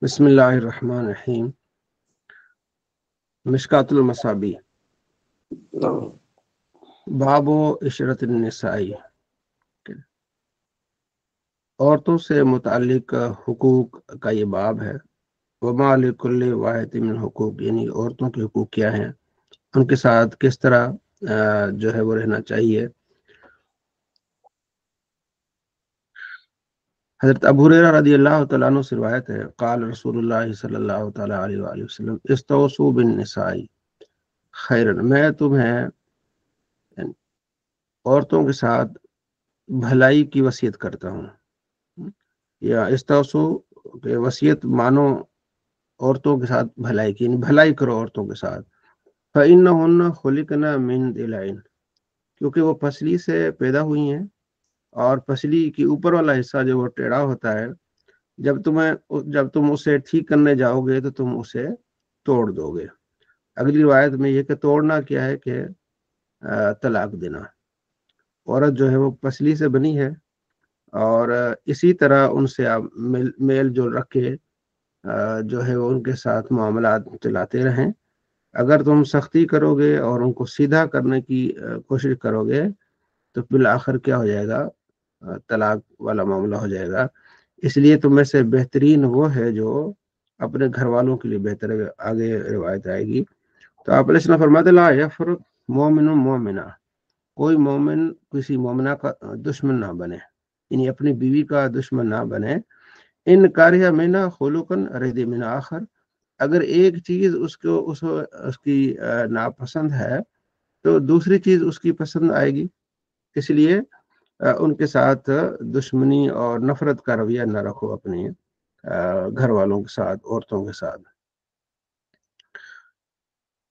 بسم اللہ الرحمن الرحیم۔ مشکات المصابیح، باب و عشرت النسائی، عورتوں سے متعلق حقوق کا یہ باب ہے۔ وما لکل واحد من حقوق، یعنی عورتوں کے حقوق کیا ہیں، ان کے ساتھ کس طرح جو ہے وہ رہنا چاہیے۔ حضرت ابو ہریرہ رضی اللہ تعالیٰ عنہ سے روایت ہے، قال رسول اللہ صلی اللہ تعالیٰ علیہ وآلہ وسلم استوصوا بالنساء خیرا، میں تمہیں عورتوں کے ساتھ بھلائی کی وصیت کرتا ہوں، یا استوصو کہ وصیت مانو عورتوں کے ساتھ بھلائی کی، یعنی بھلائی کرو عورتوں کے ساتھ۔ فإنہن خلقن من ضلع، کیونکہ وہ پسلی سے پیدا ہوئی ہیں، اور پسلی کی اوپر والا حصہ جو وہ ٹیڑھا ہوتا ہے، جب تم اسے ٹھیک کرنے جاؤ گے تو تم اسے توڑ دو گے۔ اگلی روایت میں یہ کہ توڑنا کیا ہے کہ طلاق دینا۔ عورت جو ہے وہ پسلی سے بنی ہے، اور اسی طرح ان سے آپ میل جول رکھ کے جو ہے وہ ان کے ساتھ معاملات چلاتے رہیں۔ اگر تم سختی کرو گے اور ان کو سیدھا کرنے کی کوشش کرو گے تو بالآخر کیا ہو جائے گا، طلاق والا معاملہ ہو جائے گا۔ اس لیے تم میں سے بہترین وہ ہے جو اپنے گھر والوں کے لیے بہتر ہے۔ آگے روایت آئے گی تو آپ علیہ السلام فرماتے لا یفرق مومن مومنہ، کوئی مومن کسی مومنہ کا دشمن نہ بنے، یعنی اپنی بیوی کا دشمن نہ بنے۔ ان کاریہ منا خلقن رد من آخر، اگر ایک چیز اس کی ناپسند ہے تو دوسری چیز اس کی پسند آئے گی۔ اس لیے ان کے ساتھ دشمنی اور نفرت کا رویہ نہ رکھو اپنے گھر والوں کے ساتھ، عورتوں کے ساتھ۔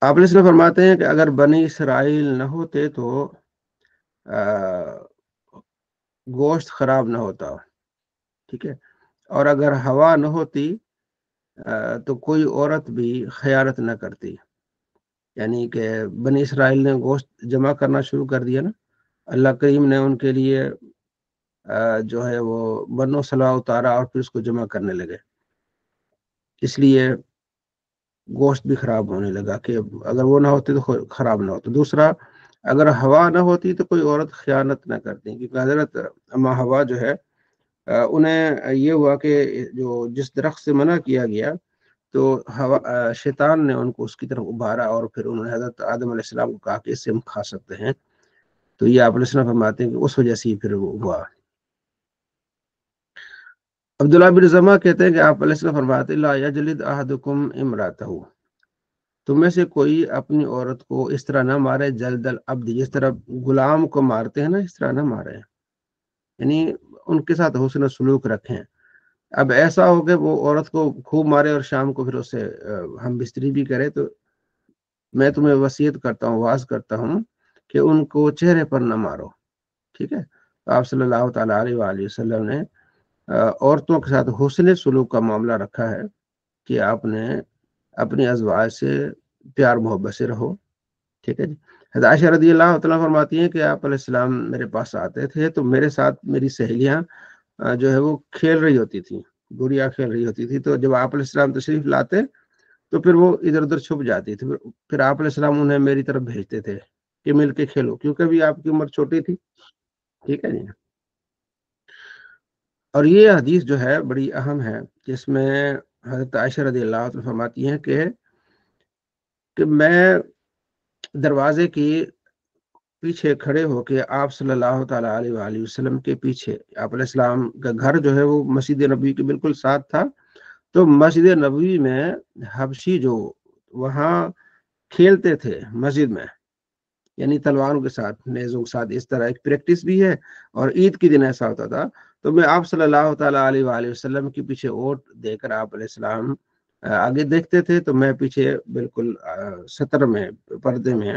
آپ علیہ السلام فرماتے ہیں کہ اگر بنی اسرائیل نہ ہوتے تو گوشت خراب نہ ہوتا، ٹھیک ہے، اور اگر ہوا نہ ہوتی تو کوئی عورت بھی خیانت نہ کرتی، یعنی کہ بنی اسرائیل نے گوشت جمع کرنا شروع کر دیا نا، اللہ کریم نے ان کے لیے جو ہے وہ من و سلوہ اتارا اور پھر اس کو جمع کرنے لگے، اس لیے گوشت بھی خراب ہونے لگا کہ اگر وہ نہ ہوتے تو خراب نہ ہوتا۔ دوسرا، اگر ہوا نہ ہوتی تو کوئی عورت خیانت نہ کرتی، کیونکہ حضرت اما ہوا جو ہے انہیں یہ ہوا کہ جو جس درخت سے منع کیا گیا تو شیطان نے ان کو اس کی طرف ابھارا، اور پھر انہوں نے حضرت آدم علیہ السلام کو کہا کہ اس سے ہم کھا سکتے ہیں، تو یہ آپ علیہ السلام فرماتے ہیں کہ اس وجہ سے پھر وہ ہوا۔ عبداللہ بن زمہ کہتے ہیں کہ آپ علیہ السلام فرماتے لا یجلد احدکم امراتہ، تم میں سے کوئی اپنی عورت کو اس طرح نہ مارے جلد العبد، جس طرح غلام کو مارتے ہیں نا، اس طرح نہ مارے، یعنی ان کے ساتھ حسن سلوک رکھیں۔ اب ایسا ہو کہ وہ عورت کو خوب مارے اور شام کو پھر اسے ہم بستری بھی کرے، تو میں تمہیں وصیت کرتا ہوں، واعظ کرتا ہوں کہ ان کو چہرے پر نہ مارو، ٹھیک ہے۔ تو آپ صلی اللہ تعالیٰ علیہ وآلہ وسلم نے عورتوں کے ساتھ حسن سلوک کا معاملہ رکھا ہے کہ آپ نے اپنی ازواج سے پیار محبت سے رہو، ٹھیک ہے جی۔ حضرت عائشہ رضی اللہ تعالیٰ فرماتی ہیں کہ آپ علیہ السلام میرے پاس آتے تھے تو میرے ساتھ میری سہیلیاں جو ہے وہ کھیل رہی ہوتی تھیں، گڑیا کھیل رہی ہوتی تھی، تو جب آپ علیہ السلام تشریف لاتے تو پھر وہ ادھر ادھر چھپ جاتی تھی، پھر آپ علیہ السلام انہیں میری طرف بھیجتے تھے کہ مل کے کھیلو، کیونکہ بھی آپ کی عمر چھوٹی تھی، ٹھیک ہے جی۔ اور یہ حدیث جو ہے بڑی اہم ہے، جس میں حضرت عائشہ رضی اللہ عنہا فرماتی ہیں کہ میں دروازے کی پیچھے کھڑے ہو کے آپ صلی اللہ تعالیٰ علیہ وآلہ وسلم کے پیچھے، آپ علیہ السلام کا گھر جو ہے وہ مسجد نبوی کے بالکل ساتھ تھا، تو مسجد نبوی میں حبشی جو وہاں کھیلتے تھے مسجد میں، یعنی تلواروں کے ساتھ، نیزوں کے ساتھ، اس طرح ایک پریکٹس بھی ہے، اور عید کے دن ایسا ہوتا تھا، تو میں آپ صلی اللہ تعالیٰ علیہ وآلہ وسلم کے پیچھے اوٹ دے کر آپ علیہ السلام آگے دیکھتے تھے، تو میں پیچھے بالکل ستر میں، پردے میں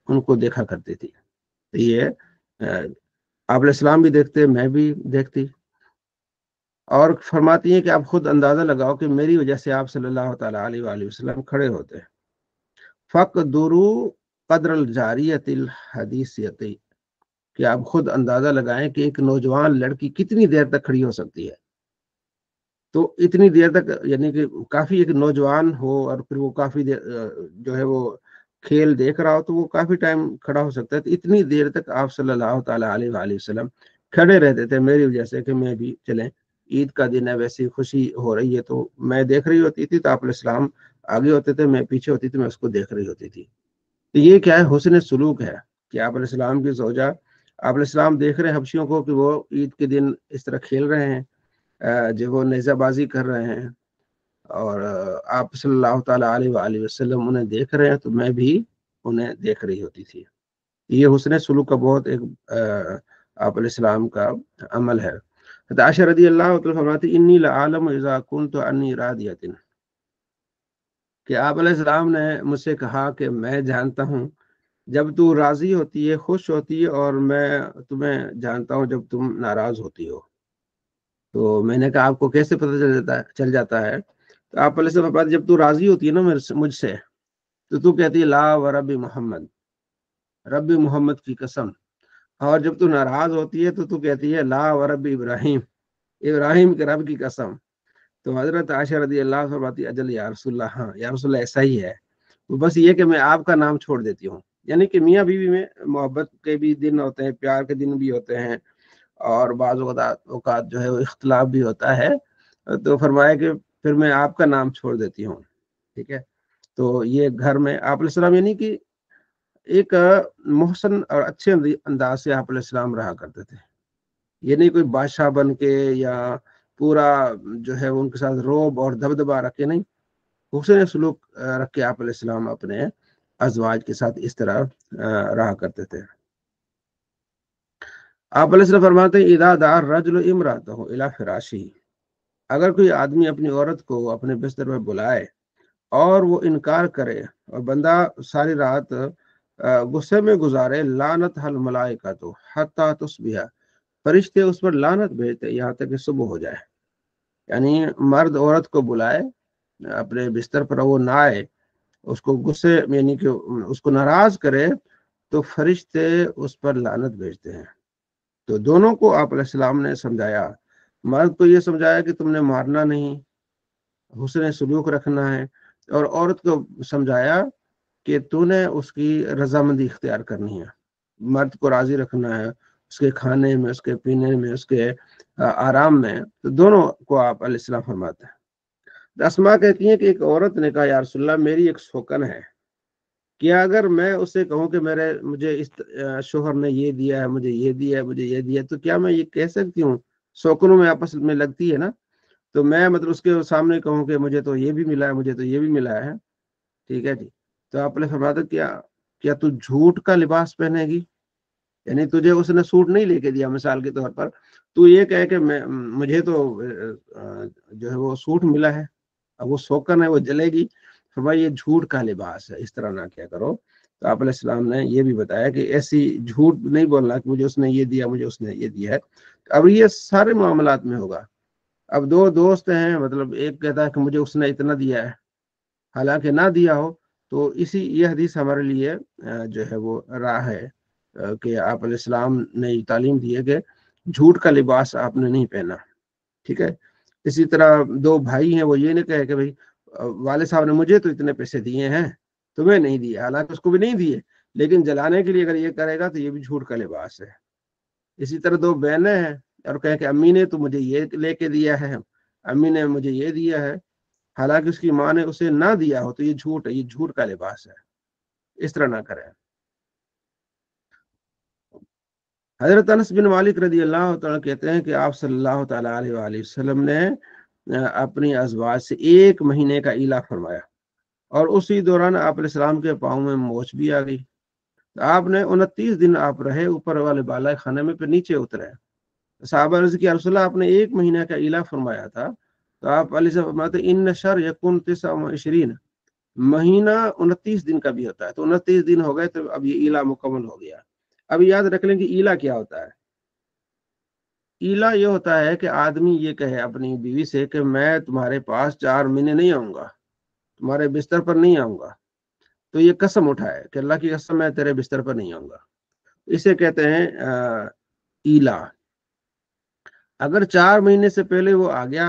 ان کو دیکھا کرتی تھی۔ یہ آپ علیہ السلام بھی دیکھتے، میں بھی دیکھتی، اور فرماتی ہیں کہ آپ خود اندازہ لگاؤ کہ میری وجہ سے آپ صلی اللہ تعالیٰ علیہ وآلہ وسلم کھڑے ہوتے۔ فَقْدُرُوا قدر الجاریۃ الحدیثیۃ، کہ آپ خود اندازہ لگائیں کہ ایک نوجوان لڑکی کتنی دیر تک کھڑی ہو سکتی ہے۔ تو اتنی دیر تک یعنی کہ کافی ایک نوجوان ہو اور پھر وہ کافی دیر جو ہے وہ کھیل دیکھ رہا ہو تو وہ کافی ٹائم کھڑا ہو سکتا ہے. تو اتنی دیر تک آپ صلی اللہ تعالیٰ علیہ وآلہ وسلم کھڑے رہتے تھے میری وجہ سے کہ میں بھی چلیں عید کا دن ہے ویسی خوشی ہو رہی ہے. تو میں دیکھ رہی ہوتی تھی تو آپ علیہ السلام آگے ہوتے تھے میں پیچھے ہوتی تھی میں اس کو دیکھ رہی ہوتی تھی. تو یہ کیا ہے حسن سلوک ہے کہ آپ علیہ السلام کی زوجہ آپ علیہ السلام دیکھ رہے ہیں حبشیوں کو کہ وہ عید کے دن اس طرح کھیل رہے ہیں جو وہ نیزہ بازی کر رہے ہیں اور آپ صلی اللہ تعالیٰ علیہ وآلہ وسلم انہیں دیکھ رہے ہیں تو میں بھی انہیں دیکھ رہی ہوتی تھی. یہ حسن سلوک کا بہت ایک آپ علیہ السلام کا عمل ہے. عائشہ رضی اللہ عنہا فرماتی انی لعالم اذا کنت انی راضیۃ کہ آپ علیہ السلام نے مجھ سے کہا کہ میں جانتا ہوں جب تو راضی ہوتی ہے خوش ہوتی ہے اور میں تمہیں جانتا ہوں جب تم ناراض ہوتی ہو. تو میں نے کہا آپ کو کیسے پتہ چل جاتا ہے؟ تو آپ علیہ السلام جب تو راضی ہوتی ہے نا مجھ سے تو کہتی ہے لا ورب محمد رب محمد کی قسم. اور جب تو ناراض ہوتی ہے تو کہتی ہے لا ورب ابراہیم ابراہیم کے رب کی قسم. تو حضرت عائشہ رضی اللہ عنہا فرماتی اجل یا رسول اللہ ہاں یا رسول اللہ ایسا ہی ہے بس یہ کہ میں آپ کا نام چھوڑ دیتی ہوں. یعنی کہ میاں بیوی میں محبت کے بھی دن ہوتے ہیں پیار کے دن بھی ہوتے ہیں اور بعض اوقات جو ہے وہ اختلاف بھی ہوتا ہے. تو فرمایا کہ پھر میں آپ کا نام چھوڑ دیتی ہوں. ٹھیک ہے. تو یہ گھر میں آپ علیہ السلام یعنی کہ ایک محسن اور اچھے انداز سے آپ علیہ السلام رہا کرتے تھے. یہ نہیں کوئی بادشاہ بن کے یا پورا جو ہے ان کے ساتھ روب اور دبدبا رکھ کے نہیں حسن سلوک رکھ کے آپ علیہ السلام اپنے ازواج کے ساتھ اس طرح رہا کرتے تھے. آپ علیہ السلام فرماتے ہیں اذا دعا الرجل امرأته الى فراشه اگر کوئی آدمی اپنی عورت کو اپنے بستر پر بلائے اور وہ انکار کرے اور بندہ ساری رات غصے میں گزارے لعنت حل ملائکۃ حتی تصبح فرشتے اس پر لعنت بھیجتے یہاں تک کہ صبح ہو جائے. یعنی مرد عورت کو بلائے اپنے بستر پر وہ نہ آئے اس کو غصے یعنی کہ اس کو ناراض کرے تو فرشتے اس پر لعنت بھیجتے ہیں. تو دونوں کو آپ علیہ السلام نے سمجھایا. مرد کو یہ سمجھایا کہ تم نے مارنا نہیں حسن سلوک رکھنا ہے اور عورت کو سمجھایا کہ تو نے اس کی رضامندی اختیار کرنی ہے مرد کو راضی رکھنا ہے اس کے کھانے میں اس کے پینے میں اس کے آرام میں. تو دونوں کو آپ علیہ السلام فرماتے ہیں. اسماء کہتی ہیں کہ ایک عورت نے کہا یا رسول اللہ میری ایک شوکن ہے کیا اگر میں اسے کہوں کہ مجھے اس شوہر نے یہ دیا ہے مجھے یہ دیا ہے مجھے یہ دیا ہے تو کیا میں یہ کہہ سکتی ہوں؟ شوکنوں میں آپس میں لگتی ہے نا تو میں مطلب اس کے سامنے کہوں کہ مجھے تو یہ بھی ملا ہے مجھے تو یہ بھی ملا ہے. ٹھیک ہے جی. تو آپ نے فرمایا کیا تو جھوٹ کا لباس پہنے گی یعنی تجھے اس نے سوٹ نہیں لے کے دیا مثال کے طور پر تو یہ کہے کہ مجھے تو جو ہے وہ سوٹ ملا ہے اب وہ شوکن ہے وہ جلے گی. فرمایا یہ جھوٹ کا لباس ہے اس طرح نہ کیا کرو. تو آپ علیہ السلام نے یہ بھی بتایا کہ ایسی جھوٹ نہیں بولنا کہ مجھے اس نے یہ دیا مجھے اس نے یہ دیا ہے. اب یہ سارے معاملات میں ہوگا. اب دو دوست ہیں مطلب ایک کہتا ہے کہ مجھے اس نے اتنا دیا ہے حالانکہ نہ دیا ہو تو یہ حدیث ہمارے لیے جو ہے وہ راہ ہے کہ آپ علیہ السلام نے تعلیم دی ہے کہ جھوٹ کا لباس آپ نے نہیں پہنا. ٹھیک ہے. اسی طرح دو بھائی ہیں وہ یہ نہیں کہے کہ بھائی والد صاحب نے مجھے تو اتنے پیسے دیے ہیں تمہیں نہیں دیے حالانکہ اس کو بھی نہیں دیے لیکن جلانے کے لیے اگر یہ کرے گا تو یہ بھی جھوٹ کا لباس ہے. اسی طرح دو بہنیں ہیں اور کہے کہ امی نے تو مجھے یہ لے کے دیا ہے امی نے مجھے یہ دیا ہے حالانکہ اس کی ماں نے اسے نہ دیا ہو تو یہ جھوٹ ہے یہ جھوٹ کا لباس ہے. اس طرح نہ کریں. حضرت انس بن مالک رضی اللہ تعالیٰ کہتے ہیں کہ آپ صلی اللہ تعالیٰ علیہ وآلہ وسلم نے اپنی ازواج سے 1 مہینے کا ایلا فرمایا اور اسی دوران آپ علیہ السلام کے پاؤں میں موچ بھی آ گئی. آپ نے 29 دن آپ رہے اوپر والے بالا خانے میں پھر نیچے اترے. صحابہ عرض کیا رسول اللہ آپ نے 1 مہینہ کا ایلا فرمایا تھا تو آپ علیہ السلام فرماتے ان شر یکن 29 مہینہ 29 دن کا بھی ہوتا ہے تو 29 دن ہو گئے تو اب یہ ایلا مکمل ہو گیا. اب یاد رکھ لیں کہ ایلا کیا ہوتا ہے. ایلا یہ ہوتا ہے کہ آدمی یہ کہے اپنی بیوی سے کہ میں تمہارے پاس 4 مہینے نہیں آؤں گا تمہارے بستر پر نہیں آؤں گا. تو یہ قسم اٹھائے کہ اللہ کی قسم میں تیرے بستر پر نہیں آؤں گا. اسے کہتے ہیں ایلا. اگر 4 مہینے سے پہلے وہ آ گیا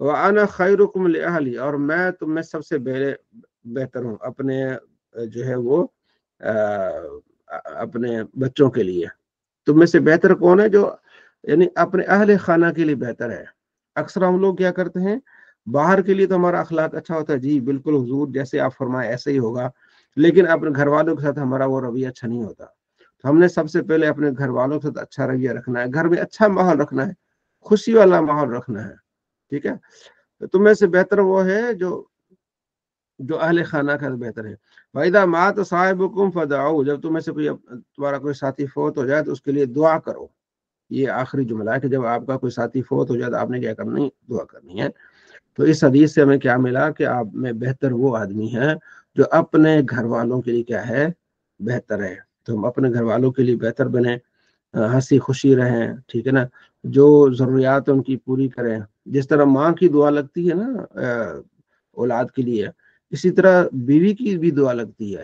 وَأَنَا خَيْرُكُمْ لِأَهْلِي، اور میں تم میں سب سے بہتر ہوں اپنے جو ہے وہ اپنے بچوں کے لیے. تم میں سے بہتر کون ہے؟ جو یعنی اپنے اہل خانہ کے لیے بہتر ہے. اکثر ہم لوگ کیا کرتے ہیں، باہر کے لیے تو ہمارا اخلاق اچھا ہوتا ہے، جی بالکل حضور جیسے آپ فرمائے ایسے ہی ہوگا، لیکن اپنے گھر والوں کے ساتھ ہمارا وہ رویہ اچھا نہیں ہوتا. تو ہم نے سب سے پہلے اپنے گھر والوں کے ساتھ اچھا رویہ رکھنا ہے، گھر میں اچھا ماحول رکھنا ہے، خوشی والا ماحول رکھنا ہے. ٹھیک ہے، تو تم میں سے بہتر وہ ہے جو اہل خانہ کا بہتر ہے. وَإِذَا مَاتَ صَاحِبُكُمْ فَدَعُوهُ، جب تم میں سے کوئی تمہارا کوئی ساتھی فوت ہو جائے تو اس کے لیے دعا کرو. یہ آخری جملہ ہے کہ جب آپ کا کوئی ساتھی فوت ہو جائے تو آپ نے کیا کرنا ہے؟ دعا کرنی ہے. تو اس حدیث سے ہمیں کیا ملا کہ آپ میں بہتر وہ آدمی ہے جو اپنے گھر والوں کے لیے کیا ہے؟ بہتر ہے. تو ہم اپنے گھر والوں کے لیے بہتر بنیں، ہنسی خوشی رہیں. ٹھیک ہے نا، جو ضروریات ان کی پوری کریں. جس طرح ماں کی دعا لگتی ہے نا اولاد کے لیے، اسی طرح بیوی کی بھی دعا لگتی ہے.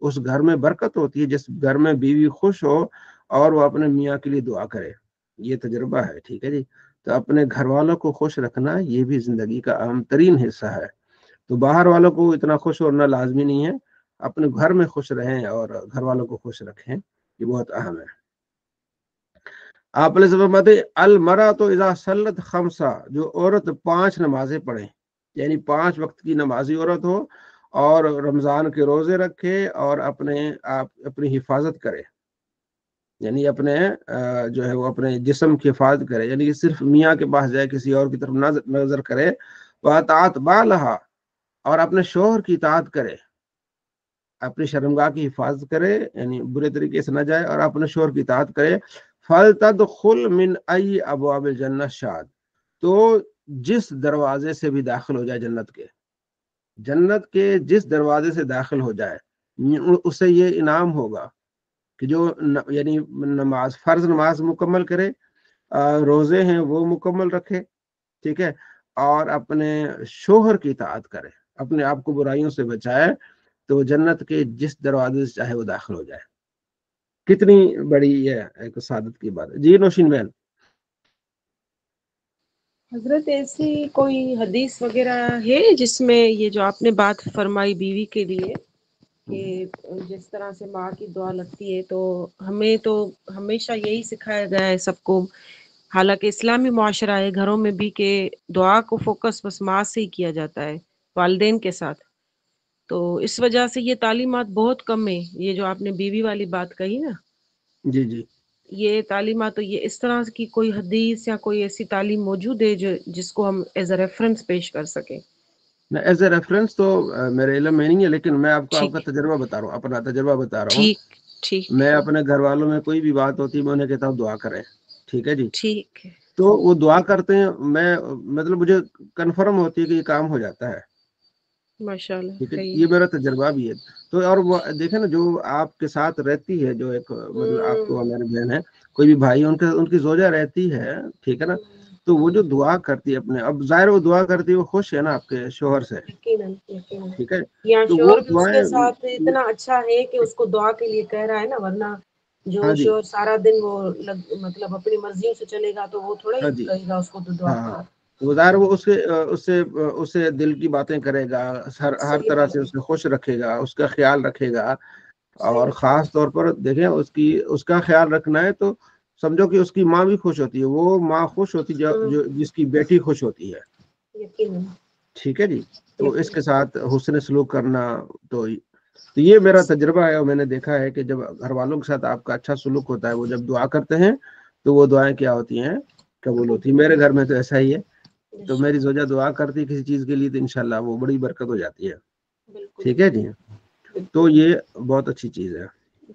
اس گھر میں برکت ہوتی ہے جس گھر میں بیوی خوش ہو اور وہ اپنے میاں کے لیے دعا کرے. یہ تجربہ ہے. ٹھیک ہے جی، تو اپنے گھر والوں کو خوش رکھنا یہ بھی زندگی کا اہم ترین حصہ ہے. تو باہر والوں کو اتنا خوش ہونا لازمی نہیں ہے، اپنے گھر میں خوش رہیں اور گھر والوں کو خوش رکھیں، یہ بہت اہم ہے. آپ نے فرماتے المرأۃ اذا صلت خمسہ، جو عورت 5 نمازیں پڑھے، یعنی 5 وقت کی نمازی عورت ہو اور رمضان کے روزے رکھے اور اپنی حفاظت کرے، یعنی اپنے جو ہے وہ اپنے جسم کی حفاظت کرے، یعنی کہ صرف میاں کے پاس جائے، کسی اور کی طرف نظر کرے. وَأَطَاعَتْ بَالَهَا، اور اپنے شوہر کی اطاعت کرے، اپنی شرمگاہ کی حفاظت کرے، یعنی برے طریقے سے نہ جائے اور اپنے شوہر کی اطاعت کرے. فَلْتَدْخُلْ مِنْ أَيِّ أَبْوَابِ الْجَنَّةِ شَاءَتْ، تو جس دروازے سے بھی داخل ہو جائے جنت کے جس دروازے سے داخل ہو جائے، اسے یہ انعام ہوگا کہ جو یعنی فرض نماز مکمل کرے، روزے ہیں وہ مکمل رکھے، ٹھیک ہے، اور اپنے شوہر کی اطاعت کرے، اپنے آپ کو برائیوں سے بچائے، تو جنت کے جس دروازے سے چاہے وہ داخل ہو جائے. کتنی بڑی یہ ایک سعادت کی بات ہے. جی نوشین بہن. حضرت ایسی کوئی حدیث وغیرہ ہے جس میں یہ جو آپ نے بات فرمائی بیوی کے لیے کہ جس طرح سے ماں کی دعا لگتی ہے، تو ہمیں تو ہمیشہ یہی سکھایا گیا ہے سب کو، حالانکہ اسلامی معاشرہ ہے گھروں میں بھی، کہ دعا کو فوکس بس ماں سے ہی کیا جاتا ہے، والدین کے ساتھ. تو اس وجہ سے یہ تعلیمات بہت کم ہے. یہ جو آپ نے بیوی والی بات کہی نا، جی جی، یہ تعلیمات، تو یہ اس طرح کی کوئی حدیث یا کوئی ایسی تعلیم موجود ہے جس کو ہم ایز اے ریفرنس پیش کر سکیں؟ ایز اے ریفرنس تو میرے علم میں نہیں ہے، لیکن میں آپ کا ٹھیک تجربہ بتا رہا ہوں، اپنا تجربہ بتا رہا ہوں. ٹھیک ٹھیک میں اپنے گھر والوں میں کوئی بھی بات ہوتی ہے میں انہیں کہتا ہوں دعا کریں. ٹھیک ہے جی، ٹھیک ہے. تو وہ دعا کرتے ہیں، میں مطلب مجھے کنفرم ہوتی ہے کہ یہ کام ہو جاتا ہے. ماشاء اللہ، ٹھیک ہے، صحیح. یہ میرا تجربہ بھی ہے. تو اور وہ دیکھیں نا، جو آپ کے ساتھ رہتی ہے، جو ایک مطلب آپ کو ہماری بہن ہے، کوئی بھی بھائی ان کی زوجہ رہتی ہے، ٹھیک ہے نا، تو وہ جو دعا کرتی ہے اپنے، اب ظاہر وہ دعا کرتی ہے، وہ خوش ہے نا آپ کے شوہر سے. یقیناً یقیناً. ٹھیک ہے، یا تو وہ شوہر بھی اس کے دعائیں. ساتھ اتنا اچھا ہے کہ اس کو دعا کے لیے کہہ رہا ہے نا، ورنہ جو ہاں جی، شوہر سارا دن وہ مطلب اپنی مرضیوں سے چلے گا تو وہ تھوڑا ہی ہاں جی، کہے گا اس کو تو دعا ہاں ہاں، کرو. وہ ظاہر وہ اس سے دل کی باتیں کرے گا، ہر صحیح طرح سے بات ہے. اسے خوش رکھے گا، اس کا خیال رکھے گا. اور صحیح. خاص طور پر دیکھیں اس کا خیال رکھنا ہے تو سمجھو کہ اس کی ماں بھی خوش ہوتی ہے، وہ ماں خوش ہوتی ہے جس کی بیٹی خوش ہوتی ہے. یقیناً. ٹھیک ہے جی، تو اس کے یقیناً. ساتھ حسن سلوک کرنا. تو یہ میرا تجربہ ہے، اور میں نے دیکھا ہے کہ جب گھر والوں کے ساتھ آپ کا اچھا سلوک ہوتا ہے، وہ جب دعا کرتے ہیں تو وہ دعائیں کیا ہوتی ہیں؟ قبول ہوتی ہے. میرے گھر میں تو ایسا ہی ہے. تو میری زوجہ دعا کرتی کسی چیز کے لیے تو انشاءاللہ وہ بڑی برکت ہو جاتی ہے. بالکل ٹھیک ہے جی، تو بالکل. یہ بہت اچھی چیز ہے.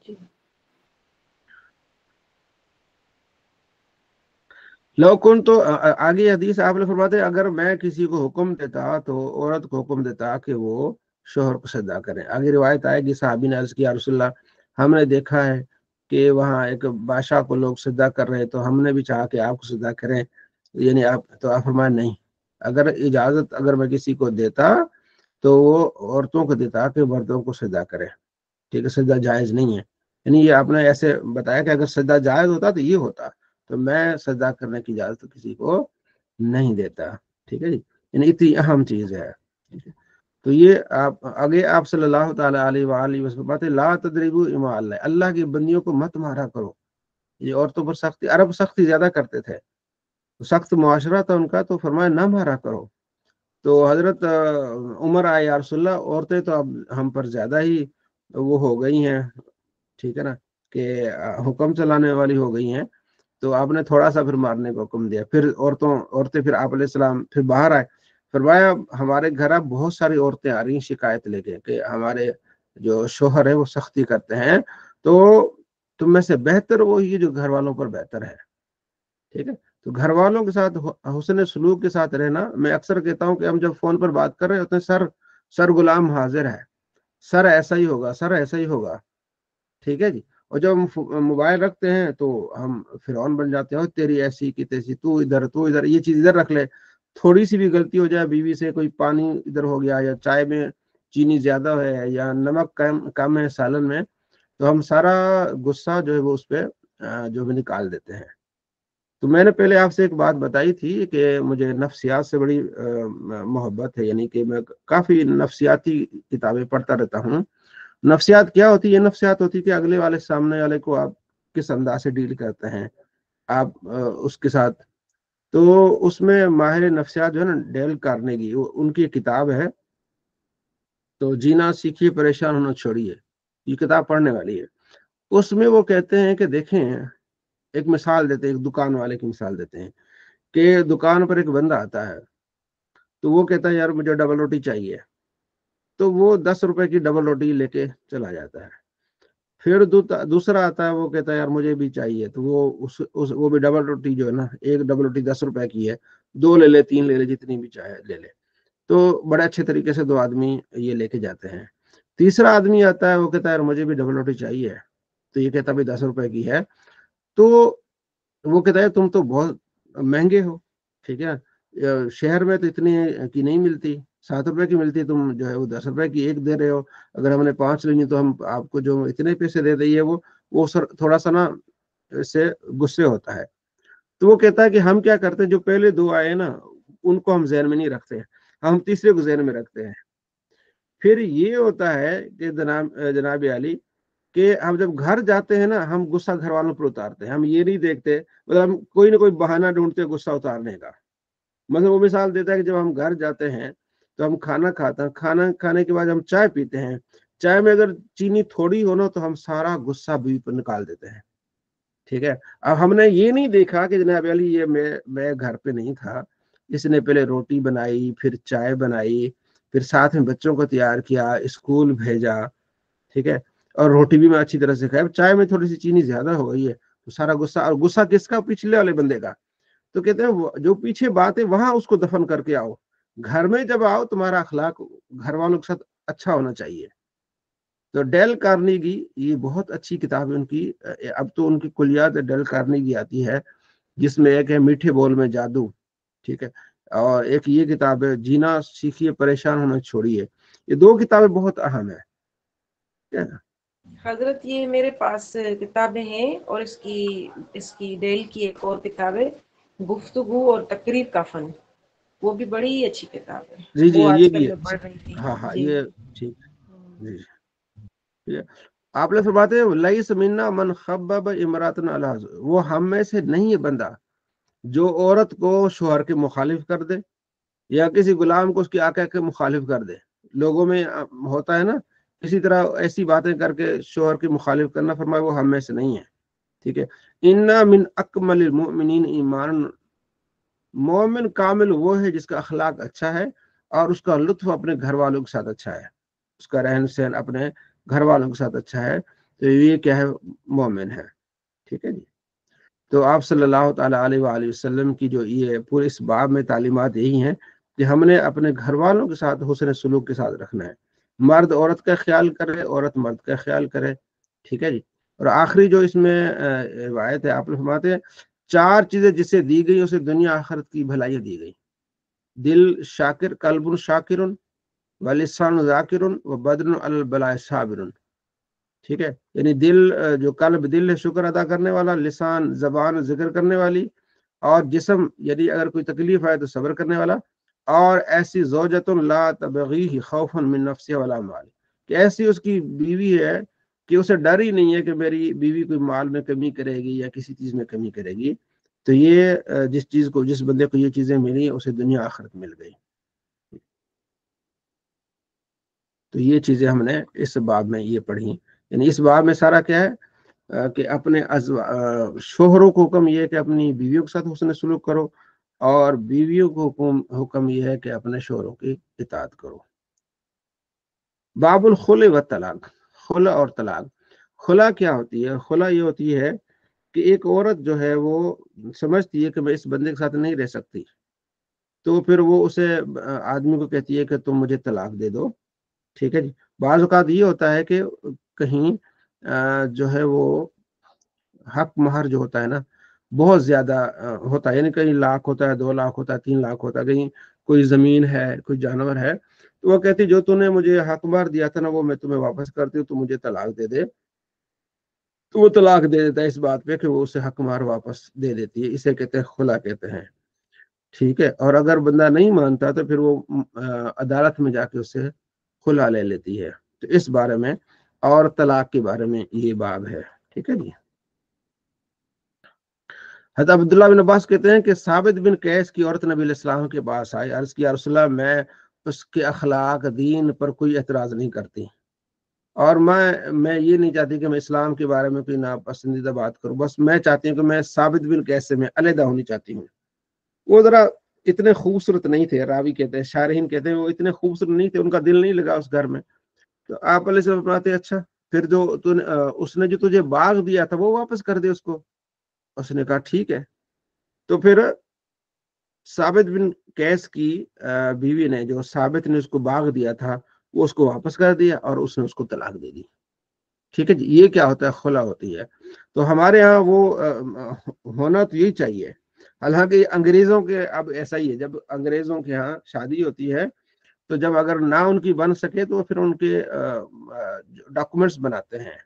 جی. لوکن تو آگے حدیث آپ نے فرماتے ہیں، اگر میں کسی کو حکم دیتا تو عورت کو حکم دیتا کہ وہ شوہر کو سجدہ کرے. آگے روایت آئے گی، صحابی نے عرض کیا رسول اللہ، ہم نے دیکھا ہے کہ وہاں ایک بادشاہ کو لوگ سجدہ کر رہے ہیں، تو ہم نے بھی چاہا کہ آپ کو سجدہ کریں. یعنی آپ فرمائے نہیں، اگر اجازت اگر میں کسی کو دیتا تو وہ عورتوں کو دیتا کہ مردوں کو سجدہ کرے. ٹھیک ہے، سجدہ جائز نہیں ہے. یعنی یہ آپ نے ایسے بتایا کہ اگر سجدہ جائز ہوتا تو یہ ہوتا، تو میں سجدہ کرنے کی اجازت کسی کو نہیں دیتا. ٹھیک ہے جی، یعنی اتنی اہم چیز ہے. تو یہ آپ آگے آپ صلی اللہ تعالیٰ علیہ وآلہ وسلم بات ہے لا تضربوا اماء اللہ، اللہ کی بندیوں کو مت مارا کرو. یہ عورتوں پر سختی، عرب سختی زیادہ کرتے تھے، سخت معاشرہ تھا ان کا، تو فرمایا نہ مارا کرو. تو حضرت عمر آئے یا رسول اللہ عورتیں تو اب ہم پر زیادہ ہی وہ ہو گئی ہیں، ٹھیک ہے نا، کہ حکم چلانے والی ہو گئی ہیں. تو آپ نے تھوڑا سا پھر مارنے کا حکم دیا. پھر عورتیں پھر آپ علیہ السلام پھر باہر آئے، فرمایا ہمارے گھر اب بہت ساری عورتیں آ رہی ہیں شکایت لے کے کہ ہمارے جو شوہر ہے وہ سختی کرتے ہیں، تو تم میں سے بہتر وہ یہ جو گھر والوں پر بہتر ہے. ٹھیک ہے، تو گھر والوں کے ساتھ حسن سلوک کے ساتھ رہنا. میں اکثر کہتا ہوں کہ ہم جب فون پر بات کر رہے ہوتے ہیں، سر غلام حاضر ہے، سر ایسا ہی ہوگا، سر ایسا ہی ہوگا، ٹھیک ہے جی. اور جب ہم موبائل رکھتے ہیں تو ہم فرعون بن جاتے ہیں، تیری ایسی کی تیسی، تو ادھر یہ چیز ادھر رکھ لے. تھوڑی سی بھی غلطی ہو جائے بیوی سے، کوئی پانی ادھر ہو گیا، یا چائے میں چینی زیادہ ہے، یا نمک کم ہے سالن میں، تو ہم سارا غصہ جو ہے وہ اس پہ جو ہے نکال دیتے ہیں. تو میں نے پہلے آپ سے ایک بات بتائی تھی کہ مجھے نفسیات سے بڑی محبت ہے، یعنی کہ میں کافی نفسیاتی کتابیں پڑھتا رہتا ہوں. نفسیات کیا ہوتی ہے؟ یہ نفسیات ہوتی ہے کہ اگلے والے سامنے والے کو آپ کس انداز سے ڈیل کرتے ہیں آپ اس کے ساتھ. تو اس میں ماہر نفسیات جو ہے نا ڈیل کارنیگی، ان کی کتاب ہے تو جینا سیکھیے پریشان ہونا چھوڑیے، یہ کتاب پڑھنے والی ہے. اس میں وہ کہتے ہیں کہ دیکھیں، ایک مثال دیتے ہیں، ایک دکان والے کی مثال دیتے ہیں کہ دکان پر ایک بندہ آتا ہے، تو وہ کہتا ہے یار مجھے ڈبل روٹی چاہیے، تو وہ 10 روپے کی ڈبل روٹی لے کے چلا جاتا ہے. پھر دوسرا آتا ہے، وہ کہتا ہے یار مجھے بھی چاہیے، تو وہ بھی ڈبل روٹی جو ہے نا، ایک ڈبل روٹی 10 روپے کی ہے، 2 لے لے، 3 لے لے، جتنی بھی چاہے لے لے. تو بڑے اچھے طریقے سے 2 آدمی یہ لے کے جاتے ہیں. تیسرا آدمی آتا ہے، وہ کہتا ہے یار مجھے بھی ڈبل روٹی چاہیے، تو یہ کہتا ہے 10 روپے کی ہے. تو وہ کہتا ہے تم تو بہت مہنگے ہو، ٹھیک ہے، شہر میں تو اتنی کی نہیں ملتی، 7 روپے کی ملتی، تم جو ہے وہ 10 روپے کی ایک دے رہے ہو. اگر ہم نے 5 لینی تو ہم آپ کو جو اتنے پیسے دے دیں. وہ تھوڑا سا نا اس سے غصے ہوتا ہے. تو وہ کہتا ہے کہ ہم کیا کرتے ہیں، جو پہلے 2 آئے نا ان کو ہم ذہن میں نہیں رکھتے، ہم تیسرے کو ذہن میں رکھتے ہیں. پھر یہ ہوتا ہے کہ جناب علی، کہ ہم جب گھر جاتے ہیں نا، ہم غصہ گھر والوں پر اتارتے ہیں، ہم یہ نہیں دیکھتے، مطلب ہم کوئی نہ کوئی بہانہ ڈھونڈتے غصہ اتارنے کا. مطلب وہ مثال دیتا ہے کہ جب ہم گھر جاتے ہیں تو ہم کھانا کھاتے ہیں، کھانا کھانے کے بعد ہم چائے پیتے ہیں، چائے میں اگر چینی تھوڑی ہو نا تو ہم سارا غصہ بیوی پر نکال دیتے ہیں. ٹھیک ہے، اب ہم نے یہ نہیں دیکھا کہ جناب علی یہ میں گھر پہ نہیں تھا، اس نے پہلے روٹی بنائی، پھر چائے بنائی، پھر ساتھ میں بچوں کو تیار کیا، اسکول بھیجا، ٹھیک ہے، اور روٹی بھی میں اچھی طرح سے کھایا. چائے میں تھوڑی سی چینی زیادہ ہو گئی ہے تو سارا غصہ، اور غصہ کس کا؟ پچھلے والے بندے کا. تو کہتے ہیں جو پیچھے بات ہے وہاں اس کو دفن کر کے آؤ، گھر میں جب آؤ تمہارا اخلاق گھر والوں کے ساتھ اچھا ہونا چاہیے. تو ڈیل کارنیگی یہ بہت اچھی کتاب ہے ان کی. اب تو ان کی کلیات ڈیل کارنیگی آتی ہے، جس میں ایک ہے میٹھے بول میں جادو، ٹھیک ہے، اور ایک یہ کتاب ہے جینا سیکھیے پریشان ہونا چھوڑیے. یہ 2 کتابیں بہت اہم ہیں. حضرت یہ میرے پاس کتابیں ہیں، اور اس کی ڈیل کی ایک اور کتاب ہے گفتگو اور تقریب کا فن، وہ بھی بڑی اچھی کتاب ہے، جی جی، وہ یہ آج کل بھی ہے. میں پڑھ رہی تھی. ہاں ہاں، جی یہ ٹھیک ہے جی. آپ نے فرماتے ہیں لیس منا من خبب امراتن علی، وہ ہم میں سے نہیں ہے بندہ جو عورت کو شوہر کے مخالف کر دے، یا کسی غلام کو اس کی آقا کے مخالف کر دے. لوگوں میں ہوتا ہے نا اسی طرح ایسی باتیں کر کے شوہر کی مخالف کرنا، فرمایا وہ ہم میں سے نہیں ہے. ٹھیک ہے، انا من اکمل المؤمنین ایمان، مومن کامل وہ ہے جس کا اخلاق اچھا ہے اور اس کا لطف اپنے گھر والوں کے ساتھ اچھا ہے، اس کا رہن سہن اپنے گھر والوں کے ساتھ اچھا ہے. تو یہ کیا ہے؟ مومن ہے. ٹھیک ہے جی. تو آپ صلی اللہ تعالیٰ علیہ وآلہ وسلم کی جو یہ پورے اس باب میں تعلیمات یہی ہیں کہ ہم نے اپنے گھر والوں کے ساتھ حسن سلوک کے ساتھ رکھنا ہے. مرد عورت کا خیال کرے، عورت مرد کا خیال کرے. ٹھیک ہے جی. اور آخری جو اس میں روایت ہے، آپ نے فرماتے ہیں 4 چیزیں جسے دی گئی اسے دنیا آخرت کی بھلائیاں دی گئی. دل شاکر، قلب شاکر، ولسان ذاکر، وبدن علی البلاء صابر. ٹھیک ہے، یعنی جو دل ہے شکر ادا کرنے والا، لسان زبان ذکر کرنے والی، اور جسم یعنی اگر کوئی تکلیف آئے تو صبر کرنے والا، اور ایسی زوجتن لا تبغیہ خوفا من نفسہ ولا مال، کہ ایسی اس کی بیوی ہے کہ اسے ڈر ہی نہیں ہے کہ میری بیوی کوئی مال میں کمی کرے گی یا کسی چیز میں کمی کرے گی. تو یہ جس بندے کو یہ چیزیں ملی اسے دنیا آخرت مل گئی. تو یہ چیزیں ہم نے اس باب میں یہ پڑھی. یعنی اس باب میں سارا کیا ہے کہ اپنے شوہروں کو حکم یہ ہے کہ اپنی بیویوں کے ساتھ حسن سلوک کرو، اور بیویوں کو حکم یہ ہے کہ اپنے شوہروں کی اطاعت کرو. باب الخلع و طلاق، خلع اور طلاق. خلع کیا ہوتی ہے؟ خلع یہ ہوتی ہے کہ ایک عورت جو ہے وہ سمجھتی ہے کہ میں اس بندے کے ساتھ نہیں رہ سکتی، تو پھر وہ اسے آدمی کو کہتی ہے کہ تم مجھے طلاق دے دو. ٹھیک ہے جی. بعض اوقات یہ ہوتا ہے کہ کہیں جو ہے وہ حق مہر جو ہوتا ہے نا بہت زیادہ ہوتا ہے، یعنی کہیں لاکھ ہوتا ہے، 2 لاکھ ہوتا ہے، 3 لاکھ ہوتا ہے، کہیں کوئی زمین ہے، کوئی جانور ہے، تو وہ کہتی جو تو نے مجھے حق مہر دیا تھا نا وہ میں تمہیں واپس کرتی ہوں، تو مجھے طلاق دے دے. تو وہ طلاق دے دیتا ہے اس بات پہ کہ وہ اسے حق مہر واپس دے دیتی ہے. اسے کہتے ہیں خلا کہتے ہیں. ٹھیک ہے. اور اگر بندہ نہیں مانتا تو پھر وہ عدالت میں جا کے اسے خلا لے لیتی ہے. تو اس بارے میں اور طلاق کے بارے میں یہ باب ہے. ٹھیک ہے جی. حضرت عبداللہ بن عباس کہتے ہیں کہ ثابت بن قیس کی عورت نبی علیہ السلام کے پاس آئی، عرض کیا رسول اللہ میں اس کے اخلاق دین پر کوئی اعتراض نہیں کرتی، اور میں یہ نہیں چاہتی کہ میں اسلام کے بارے میں کوئی ناپسندیدہ بات کروں، بس میں چاہتی ہوں کہ میں ثابت بن قیس سے میں علیحدہ ہونی چاہتی ہوں. وہ ذرا اتنے خوبصورت نہیں تھے، راوی کہتے ہیں، شارحین کہتے ہیں وہ اتنے خوبصورت نہیں تھے، ان کا دل نہیں لگا اس گھر میں. تو آپ علیہ السلام فرماتے اچھا پھر جو اس نے جو تجھے باغ دیا تھا وہ واپس کر دے اس کو. اس نے کہا ٹھیک ہے. تو پھر ثابت بن قیس کی بیوی نے، جو ثابت نے اس کو باغ دیا تھا، وہ اس کو واپس کر دیا اور اس نے اس کو طلاق دے دی. ٹھیک ہے جی. یہ کیا ہوتا ہے؟ خلا ہوتی ہے. تو ہمارے ہاں وہ ہونا تو یہی چاہیے. حالانکہ انگریزوں کے اب ایسا ہی ہے، جب انگریزوں کے ہاں شادی ہوتی ہے تو جب اگر نہ ان کی بن سکے تو پھر ان کے ڈاکومنٹس بناتے ہیں،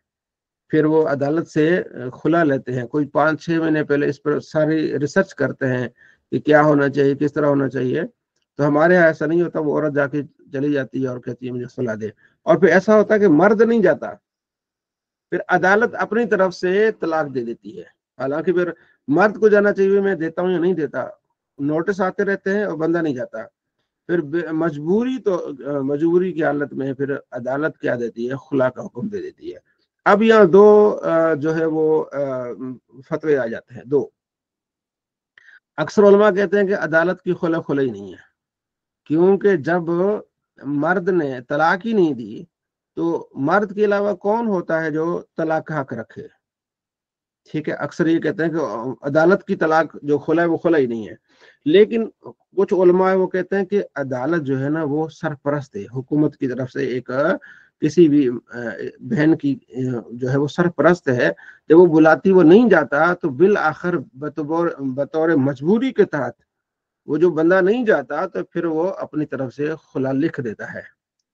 پھر وہ عدالت سے خلا لیتے ہیں. کوئی 5-6 مہینے پہلے اس پر ساری ریسرچ کرتے ہیں کہ کیا ہونا چاہیے، کس طرح ہونا چاہیے. تو ہمارے یہاں ایسا نہیں ہوتا. وہ عورت جا کے چلی جاتی ہے اور کہتی ہے مجھے خلا دے. اور پھر ایسا ہوتا ہے کہ مرد نہیں جاتا، پھر عدالت اپنی طرف سے طلاق دے دیتی ہے. حالانکہ پھر مرد کو جانا چاہیے میں دیتا ہوں یا نہیں دیتا، نوٹس آتے رہتے ہیں اور بندہ نہیں جاتا. پھر مجبوری کی حالت میں پھر عدالت کیا دیتی ہے؟ خلا کا حکم دے دیتی ہے. اب یہاں دو جو ہے وہ فتوے آ جاتے ہیں. دو اکثر علماء کہتے ہیں کہ عدالت کی خلا ہی نہیں ہے، کیونکہ جب مرد نے طلاق ہی نہیں دی تو مرد کے علاوہ کون ہوتا ہے جو طلاق کا حق رکھے؟ ٹھیک ہے. اکثر یہ کہتے ہیں کہ عدالت کی طلاق جو خلا ہے وہ خلا ہی نہیں ہے. لیکن کچھ علماء وہ کہتے ہیں کہ عدالت جو ہے نا وہ سرپرست ہے، حکومت کی طرف سے ایک کسی بھی بہن کی جو ہے وہ سرپرست ہے. جب وہ بلاتی وہ نہیں جاتا تو بالآخر بطور مجبوری کے تحت وہ جو بندہ نہیں جاتا تو پھر وہ اپنی طرف سے خلا لکھ دیتا ہے.